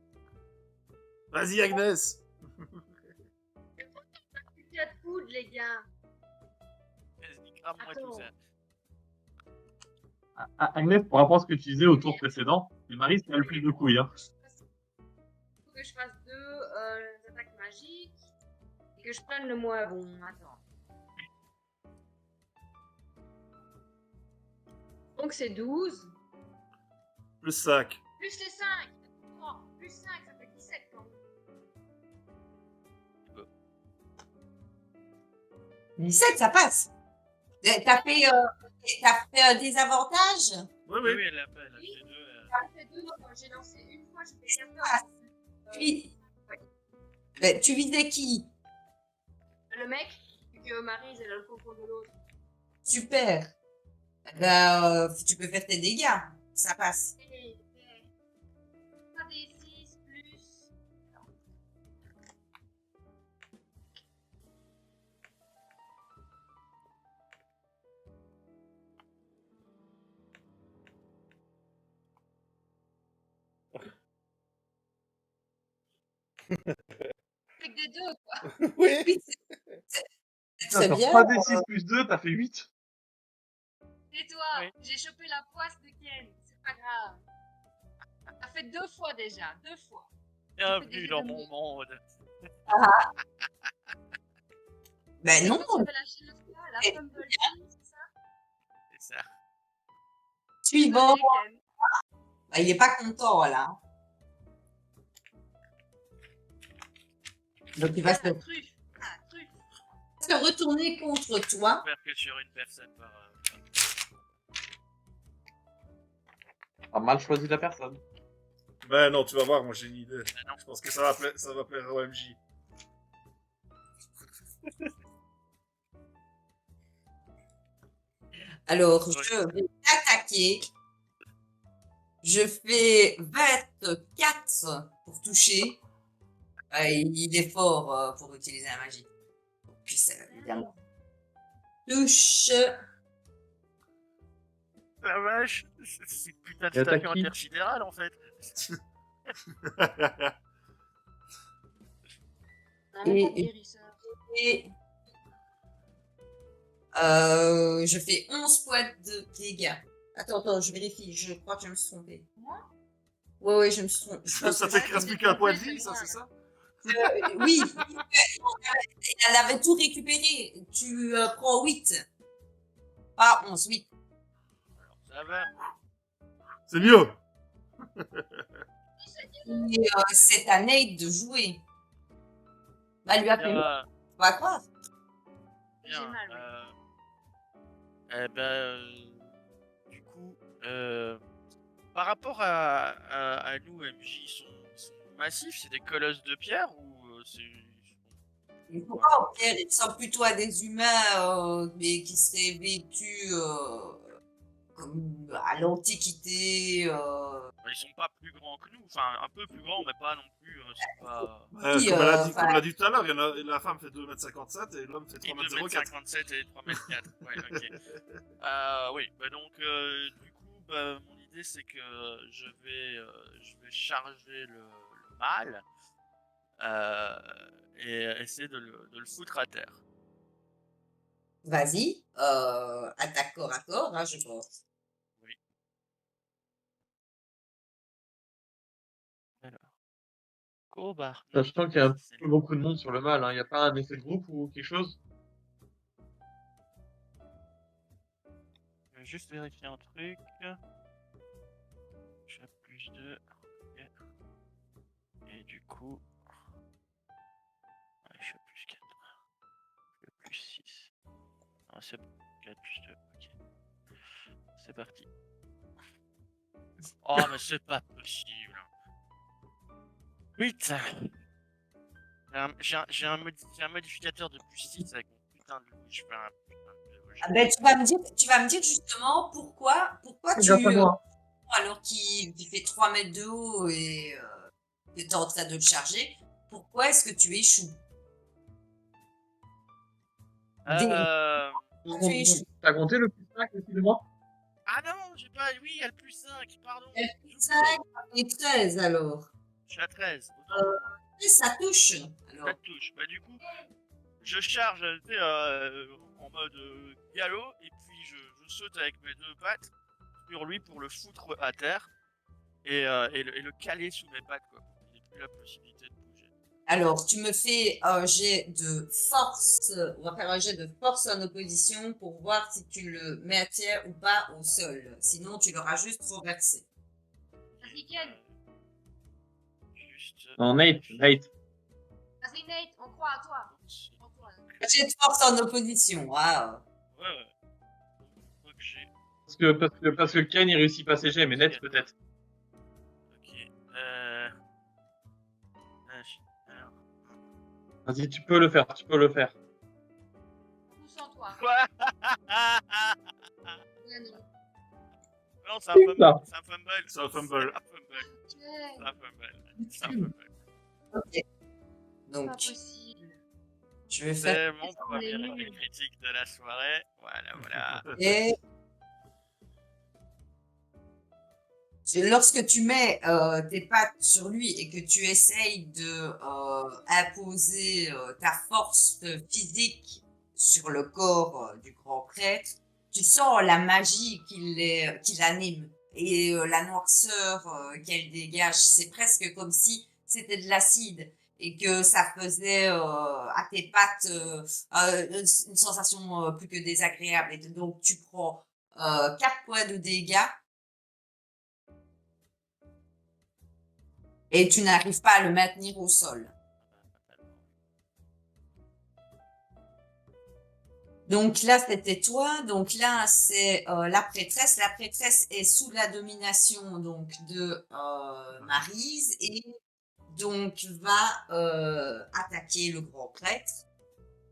Vas-y, Agnès. Il y a de coude, les gars. Vas-y, crame-moi tout ça. Agnès, par rapport à ce que tu disais au tour précédent, c'est Marie qui a le plus de couilles. Hein. Faut que je fasse 2 attaques magiques et que je prenne le moins bon. Attends. Donc c'est 12. Plus 5. Plus les 5. Oh, plus 5, ça fait 17 quand même. 17, ça passe. T'as fait un désavantage? Oui, Oui, oui. elle a fait 2. Ça fait 2, j'ai lancé une fois, j'ai fait 14. Tu visais qui? Le mec, vu que Maryse, elle a le contrôle de l'autre. Super. Tu peux faire tes dégâts. Ça passe. Et 3d6 plus. Avec des 2, quoi. Oui. Oui, c'est très bien. 3d6 plus 2, t'as fait 8. Tais-toi, Oui. j'ai chopé la poisse de Ken, c'est pas grave. Ça fait 2 fois déjà, 2 fois. Bienvenue dans mon monde. Ben non, Tu peux lâcher le froid, la Fumblebee, c'est ça? C'est ça. suivant. Désolé, Ken. Ben, il est pas content, là. Donc, il va Ah, truffe. Ah, truffe. se retourner contre toi. J'espère que sur une personne par. T'as mal choisi la personne. Ben non, tu vas voir, moi j'ai une idée. Ah non. Je pense que ça va plaire au MJ. Alors, Oui. je vais t'attaquer. Je fais 24 pour toucher. Il est fort pour utiliser la magie. Puis ça, évidemment. Touche. La vache, c'est une putain de Et statue attaque qui intersidérale en fait. Un mec Et- guérisseur. Et je fais 11 points de dégâts. Attends, je vérifie. Je crois que je me suis trompée. Moi Ouais, je me suis trompée. Je pense Ça que- te reste plus qu'un point de vie, ça, c'est ça? oui, elle avait tout récupéré. Tu prends 8. Pas 11, 8. Alors ça va. C'est mieux. Et c'est à Nate de jouer. Bah, lui a fait mal, Bien, pas grave. J'ai bien. mal, oui. Eh ben, du coup, par rapport à nous, MJ, sont massifs, c'est des colosses de pierre ou c'est. Il faut pas en pierre, il ressemble plutôt à des humains, mais qui seraient vêtus comme à l'Antiquité. Ils sont pas plus grands que nous, enfin un peu plus grands, mais pas non plus. C'est pas. Oui, Comme enfin- on l'a dit tout à l'heure, la femme fait 2,57 m et l'homme fait Et 3,04 m. 2m57 et 3m4. Ouais, ok. Oui, bah donc, du coup, bah, mon idée c'est que je vais charger le mâle et essayer de le foutre à terre. Vas-y, attaque corps à corps, hein, je pense. Alors. Cobard. Sachant qu'il y a un peu beaucoup de monde sur le mal, hein. Il n'y a pas un effet de groupe ou quelque chose? Je vais juste vérifier un truc. J'ai plus 2. Et du coup. Ouais, je suis à plus 4. Je suis à plus 6. Non, c'est 4 plus 2. Ok. C'est parti. Oh, mais c'est pas possible. Putain. J'ai un modificateur de plus 6 avec mon putain de loup. Je fais un putain de. Ah ben, tu vas me dire justement pourquoi tu, Grâce à moi. alors qu'il fait 3 mètres de haut et que tu es en train de le charger, pourquoi est-ce que tu échoues? Tu échoues. T'as compté le plus 5 aussi de moi? Ah non, j'ai pas. Oui, il y a le plus 5, pardon. Elle fait 5 et 13 alors. Je suis à 13. Autant pour moi. Et ça touche. Alors, Ça touche. Bah, du coup, je charge tu sais, en mode galop et puis je saute avec mes 2 pattes sur lui pour le foutre à terre et le caler sous mes pattes, quoi. Il n'a plus la possibilité de bouger. alors, tu me fais un jet de force. On va faire un jet de force en opposition pour voir si tu le maintiens ou pas au sol. Sinon, tu l'auras juste renversé. Vas-y, Ken. Juste. Non, Nate. Vas-y, Nate, on croit à toi. On croit. Jet de force en opposition. Waouh. Ouais. Donc j'ai. Parce que Ken, il réussit pas ses jets, mais Nate, peut-être. Ok. Alors. Vas-y, tu peux le faire. Tout sans toi. Quoi? Ouais, non. Non, c'est un fumble. Ça. C'est un fumble. C'est un fumble. C'est un fumble. Ok. Donc, Pas possible. je vais faire. C'est mon premier échec critique de la soirée. Voilà. Et lorsque tu mets tes pattes sur lui et que tu essayes de imposer ta force physique sur le corps du grand prêtre, tu sens la magie qui l'anime et la noirceur qu'elle dégage. C'est presque comme si c'était de l'acide et que ça faisait à tes pattes une sensation plus que désagréable. Et donc, tu prends 4 points de dégâts et tu n'arrives pas à le maintenir au sol. Donc là, c'était toi. Donc là, c'est la prêtresse. La prêtresse est sous la domination donc de Maryse et donc va attaquer le grand prêtre.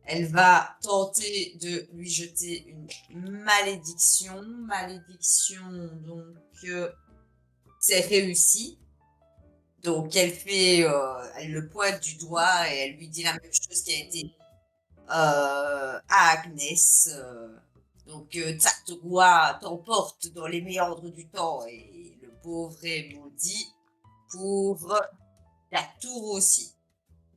Elle va tenter de lui jeter une malédiction. Donc c'est réussi. Donc elle fait, elle le pointe du doigt et elle lui dit la même chose qui a été à Agnès. Donc Tsartogoua t'emporte dans les méandres du temps et le pauvre est maudit pour la tour aussi.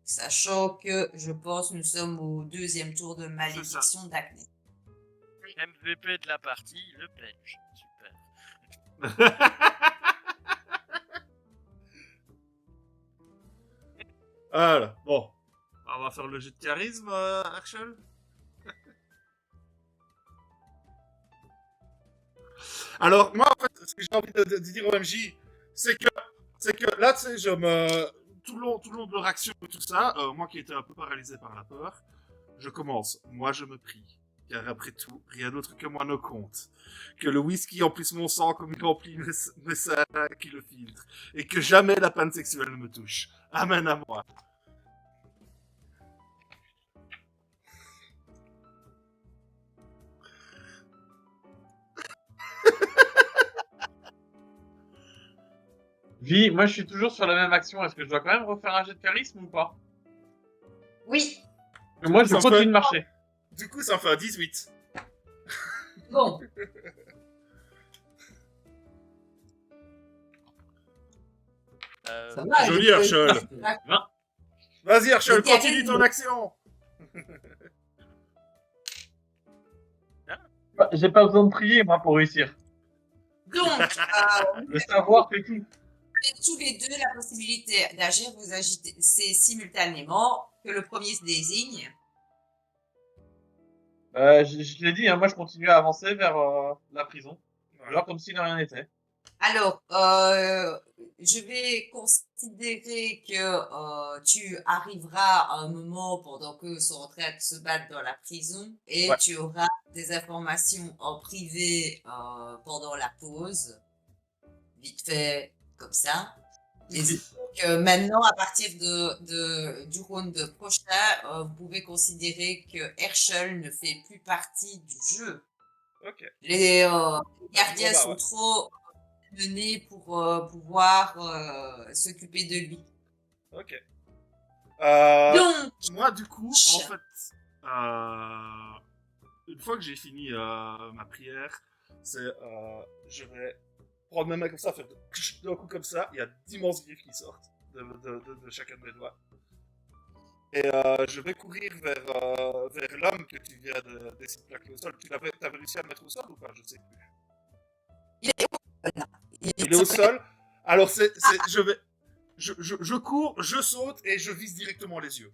Sachant que je pense nous sommes au 2e tour de malédiction d'Agnès. MVP de la partie, le pledge. Super. Voilà, bon. On va faire le jet de charisme, Archel. Alors, moi, en fait, ce que j'ai envie de dire au MJ, c'est que là, tu sais, tout le long de leur action et tout ça, moi qui étais un peu paralysé par la peur, je commence. Moi, je me prie. Car après tout, rien d'autre que moi ne compte. Que le whisky emplisse mon sang comme il remplit mes seins qui le filtrent. Et que jamais la panne sexuelle ne me touche. Amen à moi. Vie, moi je suis toujours sur la même action. Est-ce que je dois quand même refaire un jet de charisme ou pas? Oui. Moi je Ça continue fait- de marcher. Du coup, ça fait un 18. Bon. Ça va, Joli, je peux- Herschel. Vas-y, Herschel, Le continue charisme. ton action. J'ai pas besoin de prier, moi, pour réussir. Donc, Le savoir fait tout. vous avez tous les deux la possibilité d'agir, vous agissez simultanément, que le premier se désigne. Je l'ai dit, hein, moi, je continue à avancer vers la prison. Voilà. Genre comme si de rien n'était. Alors, je vais considérer que tu arriveras à un moment pendant qu'eux sont en train de se battre dans la prison et Ouais. tu auras des informations en privé pendant la pause, vite fait comme ça. Et donc, maintenant, à partir du round prochain, vous pouvez considérer que Herschel ne fait plus partie du jeu. Ok. Les gardiens Bon, bah, sont ouais. trop menés pour pouvoir s'occuper de lui. Ok. Donc, Moi, du coup, en fait, une fois que j'ai fini ma prière, je vais prendre ma main comme ça, faire d'un coup comme ça, il y a d'immenses griffes qui sortent de chacun de mes doigts. Et je vais courir vers l'homme que tu viens d'essayer de plaquer au sol. T'avais réussi à le mettre au sol ou pas? Je sais plus. il est là. Il est au sol. Alors, je cours, je saute et je vise directement les yeux.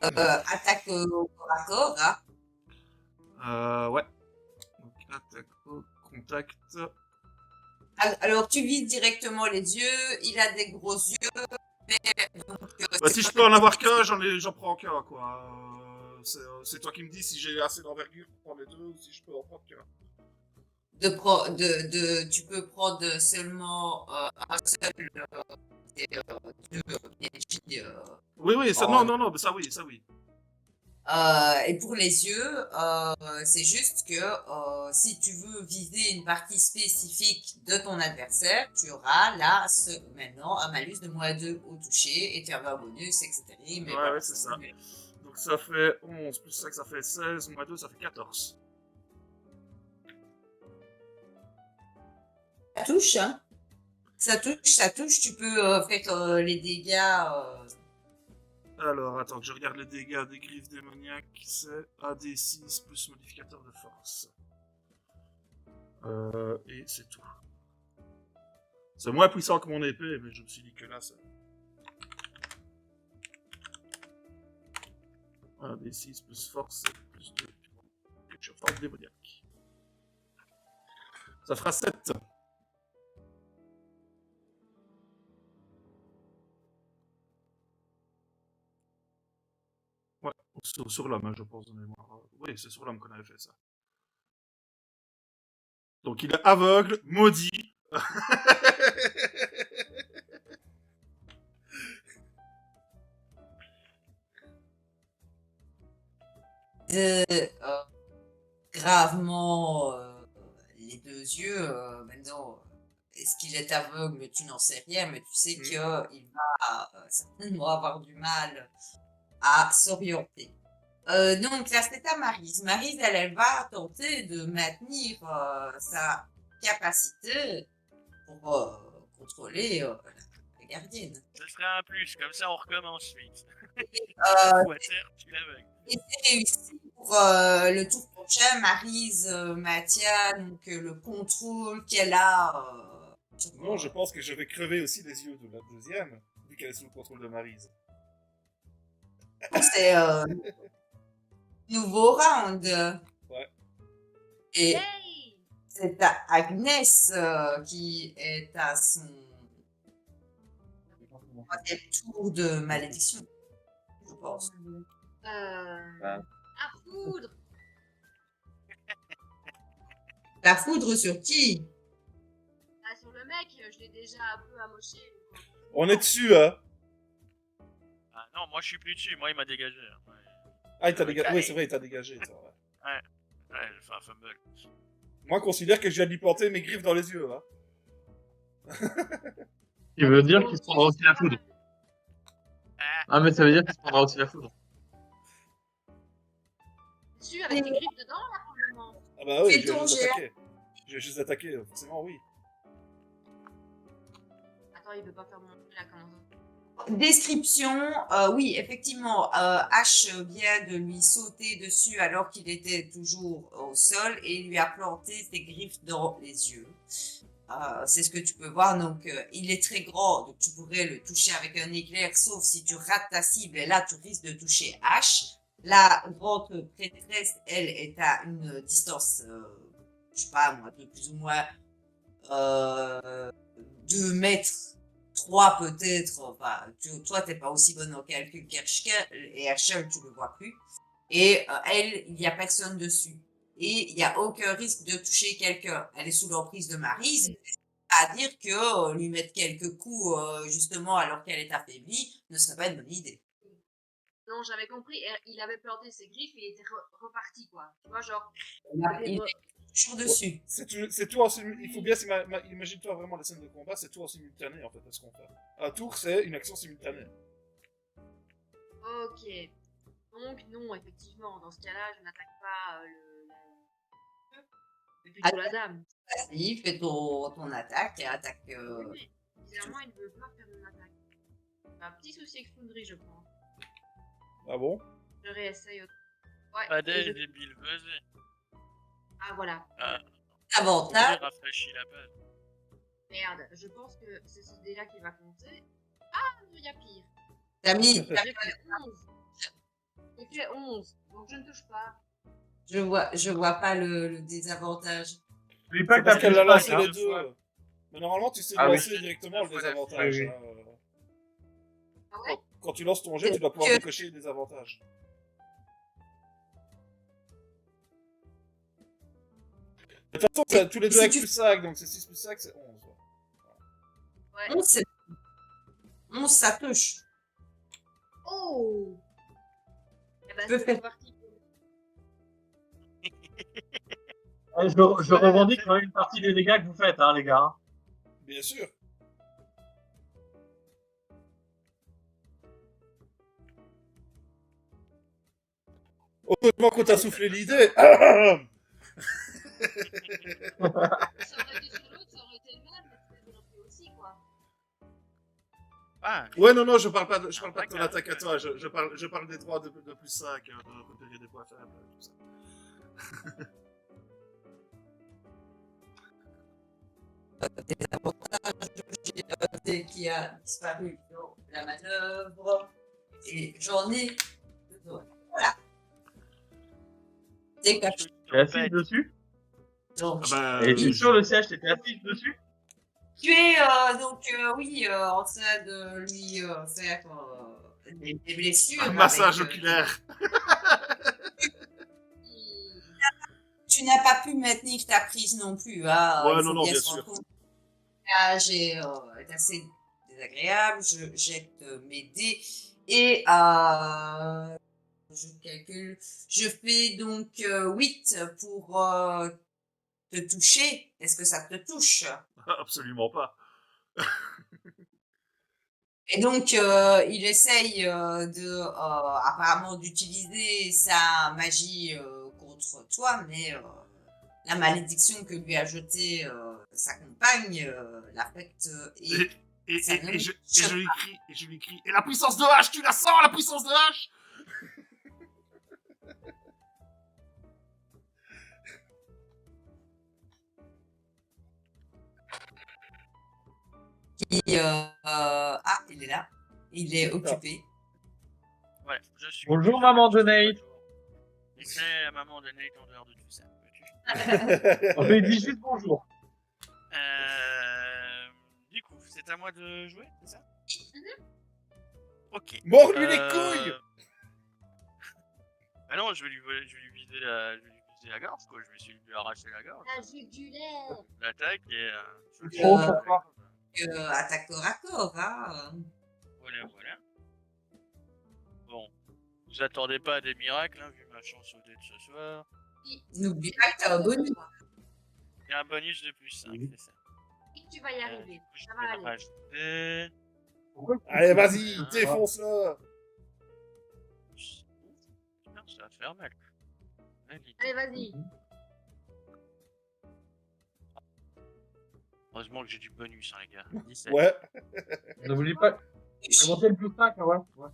Attaque au corps à corps. Hein. Ouais. Donc, attaque au contact. Alors, tu vises directement les yeux. Il a des gros yeux. Mais, donc, Bah, si je peux en avoir qu'un, j'en prends qu'un, quoi. C'est toi qui me dis si j'ai assez d'envergure pour prendre les deux ou si je peux en prendre qu'un. tu peux prendre seulement un seul deux PNJ, Oui, ça, en- non, mais ça oui. et pour les yeux, c'est juste que si tu veux viser une partie spécifique de ton adversaire, tu auras là maintenant un malus de -2 au toucher et tu as un bonus, etc. Mais Ouais, voilà, ouais, c'est ça. Donc ça fait 11, plus 5, ça fait 16, moins 2, ça fait 14. Ça touche, hein? Ça touche, tu peux faire les dégâts. Alors, attends que je regarde les dégâts des griffes démoniaques. C'est AD6 plus modificateur de force. Et c'est tout. C'est moins puissant que mon épée, mais je me suis dit que là, ça... AD6 plus force, plus 2. Culture force démoniaque. Ça fera 7. Ouais, sur l'homme, hein, je pense, de mémoire. Oui, c'est sur l'homme qu'on avait fait ça. Donc il est aveugle, maudit. Gravement les deux yeux. Maintenant, est-ce qu'il est aveugle? Tu n'en sais rien, mais tu sais qu'il va certainement avoir du mal à s'orienter. Donc là, c'est à Maryse. Maryse, elle va tenter de maintenir sa capacité pour contrôler la gardienne. Ce sera un plus, comme ça on recommence vite. Euh, Water, tu l'aveugle. Et c'est réussi pour le tour prochain. Maryse maintient donc, le contrôle qu'elle a. Non, je pense que je vais crever aussi les yeux de la deuxième, vu qu'elle est sous le contrôle de Maryse. C'est nouveau round. Ouais. Et Yay! c'est à Agnès qui est à son troisième tour de malédiction, je pense. À foudre! La foudre sur qui? Ah, sur le mec, je l'ai déjà un peu amoché. On est dessus, hein. Ah non, moi je suis plus dessus, moi il m'a dégagé. Hein. Ouais. Ah, il t'a dégagé. Oui, c'est vrai, il t'a dégagé. Toi, ouais. Ouais, j'ai fait un fumble. Moi, considère que je viens de lui planter mes griffes dans les yeux, hein. Il veut dire qu'il se prendra aussi la foudre. Ah, Ah, mais ça veut dire qu'il se prendra aussi la foudre. Dessus avec des griffes dedans, là, pour le moment. Ah bah oui, Fais je vais ton juste jet. attaquer. Je vais juste attaquer, forcément, oui. Attends, il veut pas faire mon. Là, comment ça? Description, oui, effectivement, Ash vient de lui sauter dessus alors qu'il était toujours au sol et lui a planté ses griffes dans les yeux. C'est ce que tu peux voir. Donc, il est très grand, donc tu pourrais le toucher avec un éclair, sauf si tu rates ta cible. Et là, tu risques de toucher Ash. La grande prêtresse, elle, est à une distance, je sais pas moi, de plus ou moins 2 mètres. 3 peut-être, enfin, toi t'es pas aussi bonne en calcul qu'Herschel, et Herschel tu le vois plus. Et elle, il y a personne dessus. Et il y a aucun risque de toucher quelqu'un. Elle est sous l'emprise de Maryse, à dire que lui mettre quelques coups justement alors qu'elle est affaiblie ne serait pas une bonne idée. Non, j'avais compris. Il avait planté ses griffes, il était reparti, quoi. Tu vois, genre. Il est toujours dessus. C'est tout en simultané. Il faut bien imagine-toi vraiment la scène de combat, c'est tout en simultané en fait à ce qu'on fait. Un tour, c'est une action simultanée. Ok. Donc, non, effectivement, dans ce cas-là, je n'attaque pas mais plutôt la dame. Vas-y, fais ton attaque et attaque. Oui, mais bizarrement, il ne veut pas faire mon attaque. Un petit souci avec Foundry, je pense. Ah bon? Je réessaye. Ouais. Pas et des débiles, vas-y. Ah, voilà. Avantage. Rafraîchis la base. Merde, je pense que c'est ce dé-là qui va compter. Ah, non, il y a pire. T'as mis. J'ai fait 11. J'ai fait 11, donc je ne touche pas. Je vois pas le désavantage. N'oublie pas C'est que parce t'as qu'elle plus a lancé 5, les hein. deux. Mais normalement, tu sais Ah oui. lancer directement le désavantage. Oui, oui. Hein. Ah ouais? Quand tu lances ton jet, tu dois pouvoir décocher les désavantages. De toute façon, c'est tous les deux si avec tu- plus 5, donc c'est 6 plus 5, c'est 11. Ouais. 11, ça touche. Oh! Eh ben, peux c'est faire- parti. Je revendique quand même une partie des dégâts que vous faites, hein, les gars. Bien sûr. Heureusement qu'on t'a soufflé l'idée. Ça aurait été sur l'autre, ça aurait été le même, mais c'était bloqué aussi, quoi. Ah, Ouais, non, je parle pas de ton Ah, attaque à toi, je parle des droits de plus 5, de repérer des points faibles, tout ça. Désavantage qui a disparu dans la manœuvre. Et j'en ai. Voilà. C'est que T'es assise dessus? donc, Ah Et tu es sur le siège, t'étais assise dessus? tu es oui en train de lui faire des blessures. un massage avec, oculaire. Tu n'as pas pu maintenir ta prise non plus. Hein. Ouais, Il non, faut non, bien se rendre sûr. compte. L'âge est assez désagréable. Je jette mes dés et je calcule. Je fais donc 8 pour te toucher. Est-ce que ça te touche? Absolument pas. Et donc, il essaye apparemment d'utiliser sa magie contre toi, mais la malédiction que lui a jetée sa compagne l'affecte et Et ça ne je lui crie, et la puissance de H, tu la sens, la puissance de H? il est là. Il est occupé. voilà, je suis. Bonjour, maman de Nate. Écris la maman de Nate en dehors de tout ça. veux-tu On lui dit juste bonjour. Du coup, c'est à moi de jouer, c'est ça? Ok. Mords-lui les couilles! Ah non, je vais lui viser la gorge, quoi. Je vais essayer de lui arracher la gorge. La jugulaire! L'attaque et. Oh, pourquoi? Attaque corps à corps. Hein. Voilà. Bon. Vous attendez pas à des miracles, hein, vu ma chance au dé de ce soir. N'oublie pas que t'as un bonus. Il y a un bonus de plus 5, c'est ça. Tu vas y arriver. Je Ça vais va le aller. rajouter. Allez, vas-y, défonce-le! Putain, ça va faire mal. Allez, vas-y. Heureusement que j'ai du bonus, hein, les gars. 17. Ouais. N'oublie pas Inventer le plus 5, ouais. Ouais,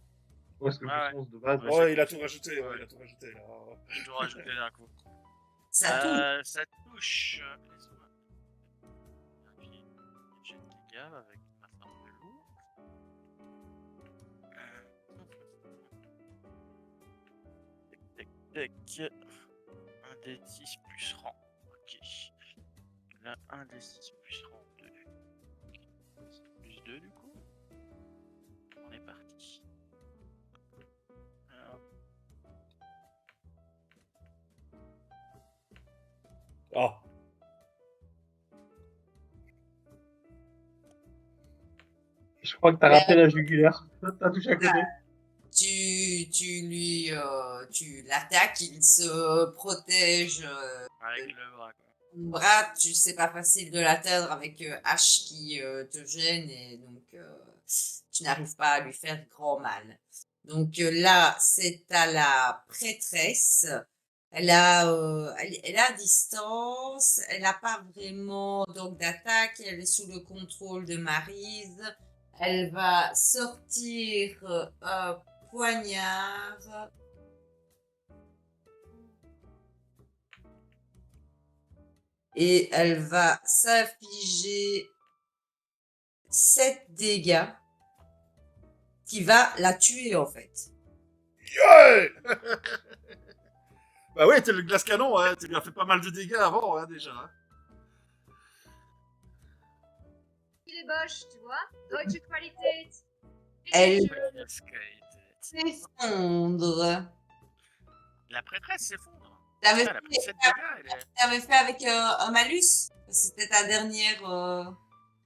parce que le Ouais, plus 11 de base. Ouais, Ouais, il a tout rajouté, ouais, il a tout rajouté, là. J'ai tout rajouté d'un coup. Ça touche. Ça touche. Laisse-moi. Et puis, j'ai de dégâts avec ma femme de loup. Tac, tac, tac. 1 des 6 plus rang. Ok. Là, 1 des 6 plus rang 2. Plus 2 du coup. On est parti. Alors, Ah. Je crois que t'as raté la jugulaire. T'as touché à côté. Tu l'attaques, il se protège. avec le bras quoi. Ton bras, c'est pas facile de l'atteindre avec H qui te gêne et donc tu n'arrives pas à lui faire grand mal. Donc là, c'est à la prêtresse. Elle a distance, elle n'a pas vraiment donc d'attaque, elle est sous le contrôle de Maryse. Elle va sortir un poignard. Et elle va s'infliger 7 dégâts qui va la tuer en fait. Yeah. Bah ouais, t'es le glace canon, hein. Tu lui as fait pas mal de dégâts avant, hein, déjà. Hein. Il est boche, tu vois. Deutsche Qualität. Elle- S'effondre. La prêtresse s'effondre. T'avais Elle a pris 7 dégâts. Elle est... t'avais fait avec un malus? C'était ta dernière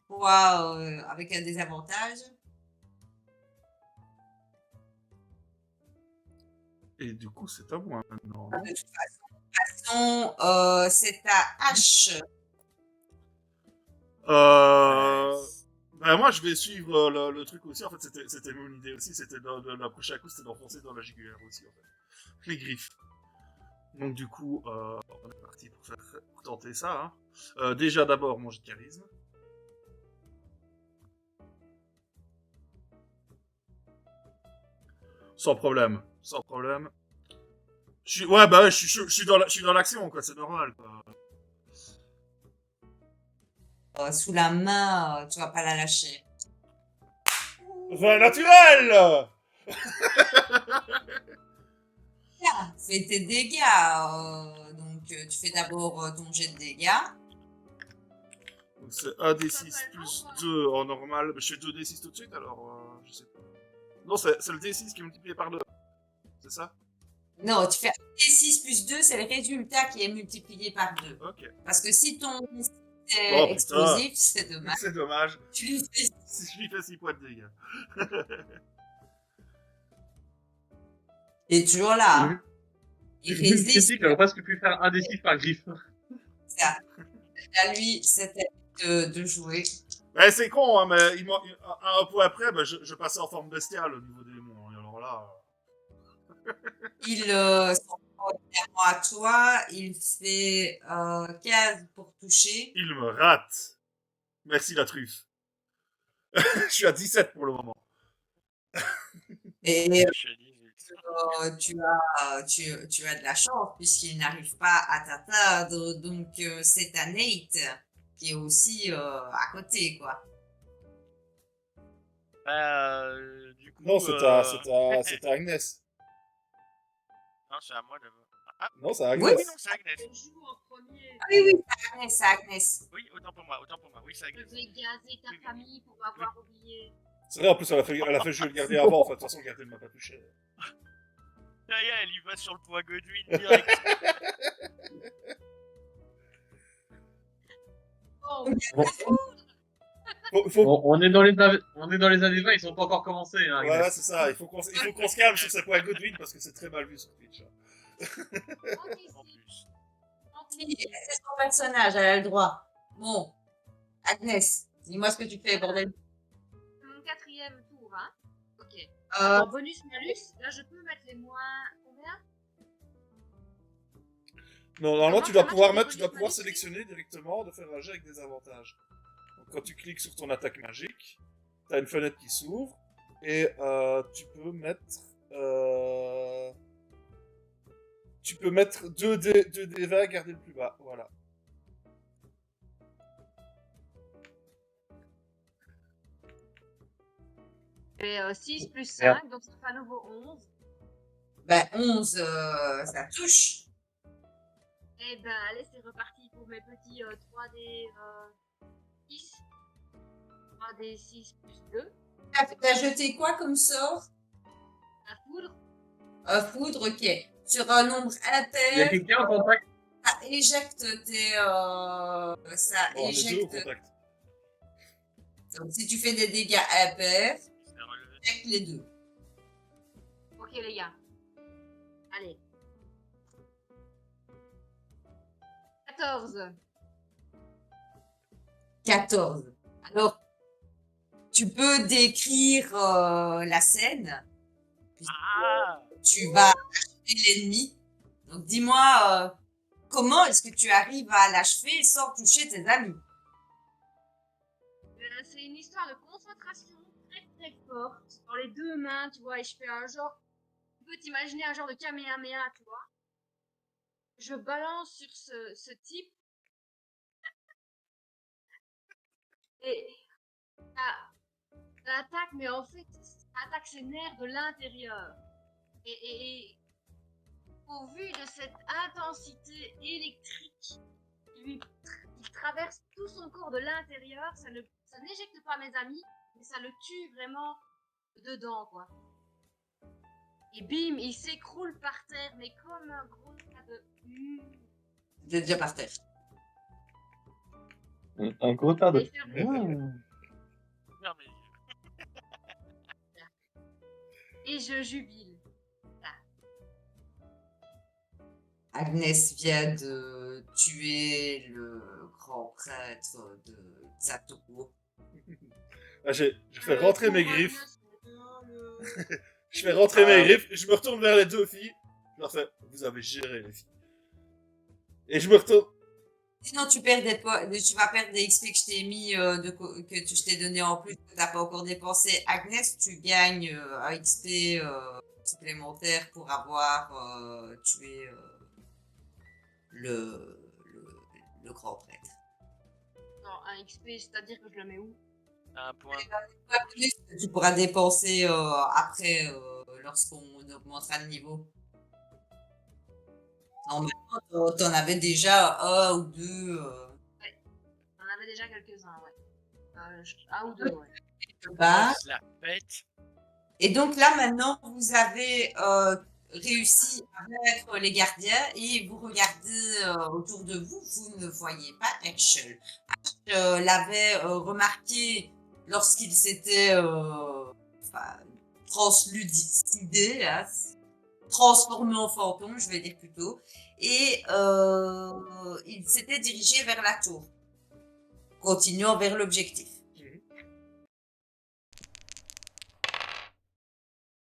fois avec un désavantage. Et du coup, c'est à moi maintenant. De toute façon, c'est ta hache. Bah moi, je vais suivre le truc aussi. En fait, c'était mon idée aussi. C'était la prochaine coup, c'était d'enfoncer dans la jugulaire aussi, en fait. Les griffes. Donc du coup, on est parti pour tenter ça. Hein. Déjà, d'abord, mon jet de charisme. Sans problème. Sans problème. Ouais, bah ouais, je suis dans l'action, quoi. C'est normal, quoi. Sous la main, tu vas pas la lâcher. 20 naturel. Là, fais tes dégâts. Donc, tu fais d'abord ton jet de dégâts. Donc c'est 1d6 plus 2 en normal. Mais je fais 2d6 tout de suite, alors je sais pas. Non, c'est le d6 qui est multiplié par 2. C'est ça? Non, tu fais 1d6 plus 2, c'est le résultat qui est multiplié par 2. Ok. Parce que si ton est Oh, putain. explosif, c'est dommage. C'est dommage. Tu lui fais Si je lui fais 6 points de dégâts. Il est toujours là. Hein. Il résiste. Il aurait presque pu faire 1 des 6 par griffe. Ça. À lui, c'était de jouer. Ouais, c'est con, hein, mais un point après, bah, je passais en forme bestiale au niveau des démons. Et alors là. Il s'en prend clairement à toi. Il fait 15 pour toucher. Il me rate. Merci la truffe. Je suis à 17 pour le moment. Et Je dis, tu as de la chance puisqu'il n'arrive pas à t'atteindre. Donc, c'est à Nate qui est aussi à côté, quoi. du coup. Non, c'est à Agnès. Non, c'est à moi de. Non, c'est à Oui, Agnès. Oui, non, c'est Agnès. Elle joue en premier. Ah oui, c'est Agnès. Oui, autant pour moi. Oui, c'est Je Agnès. vais gazer ta famille pour m'avoir oublié. C'est vrai, en plus, elle a fait jouer le gardien avant. En fait, de toute façon, le gardien ne m'a pas touché. Elle y va sur le point Godwin direct. Oh, On est dans les années 20, ils sont pas encore commencés. Hein, Voilà, Agnès. c'est ça. Il faut qu'on se calme sur ce point Godwin parce que c'est très mal vu sur Twitch. En plus. C'est son personnage, elle a le droit. Bon, Agnès, dis-moi ce que tu fais, bordel. mon 4e tour, hein. Ok. Euh, En bonus malus, là je peux mettre les moins. Combien? Non, normalement, Comment tu dois ça pouvoir marche, pouvoir les sélectionner directement de faire un jet avec des avantages. Donc, quand tu cliques sur ton attaque magique, t'as une fenêtre qui s'ouvre Et tu peux mettre 2 dés 20, garder le plus bas. Voilà. Et 6 plus Merde. 5, donc ça fait à nouveau 11. Ben, 11, ça touche. Et ben allez, c'est reparti pour mes petits 3D 6. 3D 6 plus 2. T'as jeté quoi comme sort? La foudre. Foudre, ok. Sur un nombre Il y a impair, quelqu'un en contact? ça éjecte tes. Ça Bon, on est 2 au éjecte. contact. Donc, si tu fais des dégâts impairs, C'est relevé. éjecte les deux. Ok les gars. Allez. 14. 14. Alors, tu peux décrire la scène. Ah! Tu vas achever l'ennemi. Donc, dis-moi, comment est-ce que tu arrives à l'achever sans toucher tes amis? C'est une histoire de concentration très très forte. Dans les deux mains, tu vois, et je fais un genre. Tu peux t'imaginer un genre de Kamehameha, tu vois. Je balance sur ce type. Et ça attaque, mais en fait, ça attaque ses nerfs de l'intérieur. Et au vu de cette intensité électrique, il traverse tout son corps de l'intérieur. Ça n'éjecte pas mes amis, mais ça le tue vraiment dedans, quoi. Et bim, il s'écroule par terre, mais comme un gros tas de... T'es déjà par terre. Un gros tas de. Et ferme- Ferme les yeux. Et je jubile. Agnès vient de tuer le grand prêtre de Satoko. Ah, je fais rentrer mes griffes. Le- Je fais rentrer mes griffes. Je me retourne vers les 2 filles. Je leur fais, vous avez géré les filles. Et je me retourne. Sinon, tu vas perdre des XP que je t'ai mis, je t'ai donné en plus, que tu n'as pas encore dépensé. Agnès, tu gagnes un XP supplémentaire pour avoir tué le grand prêtre. Non, un XP, c'est-à-dire que je le mets où? Un point. Pas plus que tu pourras dépenser après, lorsqu'on augmentera le niveau. Normalement, t'en avais déjà un ou deux. On avait déjà quelques-uns, ouais. Un ou deux, ouais. Bas. Je la pète. Et donc là, maintenant, vous avez réussi à vaincre les gardiens et vous regardez autour de vous, vous ne voyez pas Herschel. Herschel l'avait remarqué lorsqu'il s'était translucidé, hein, transformé en fantôme, je vais dire plutôt, et il s'était dirigé vers la tour, continuant vers l'objectif.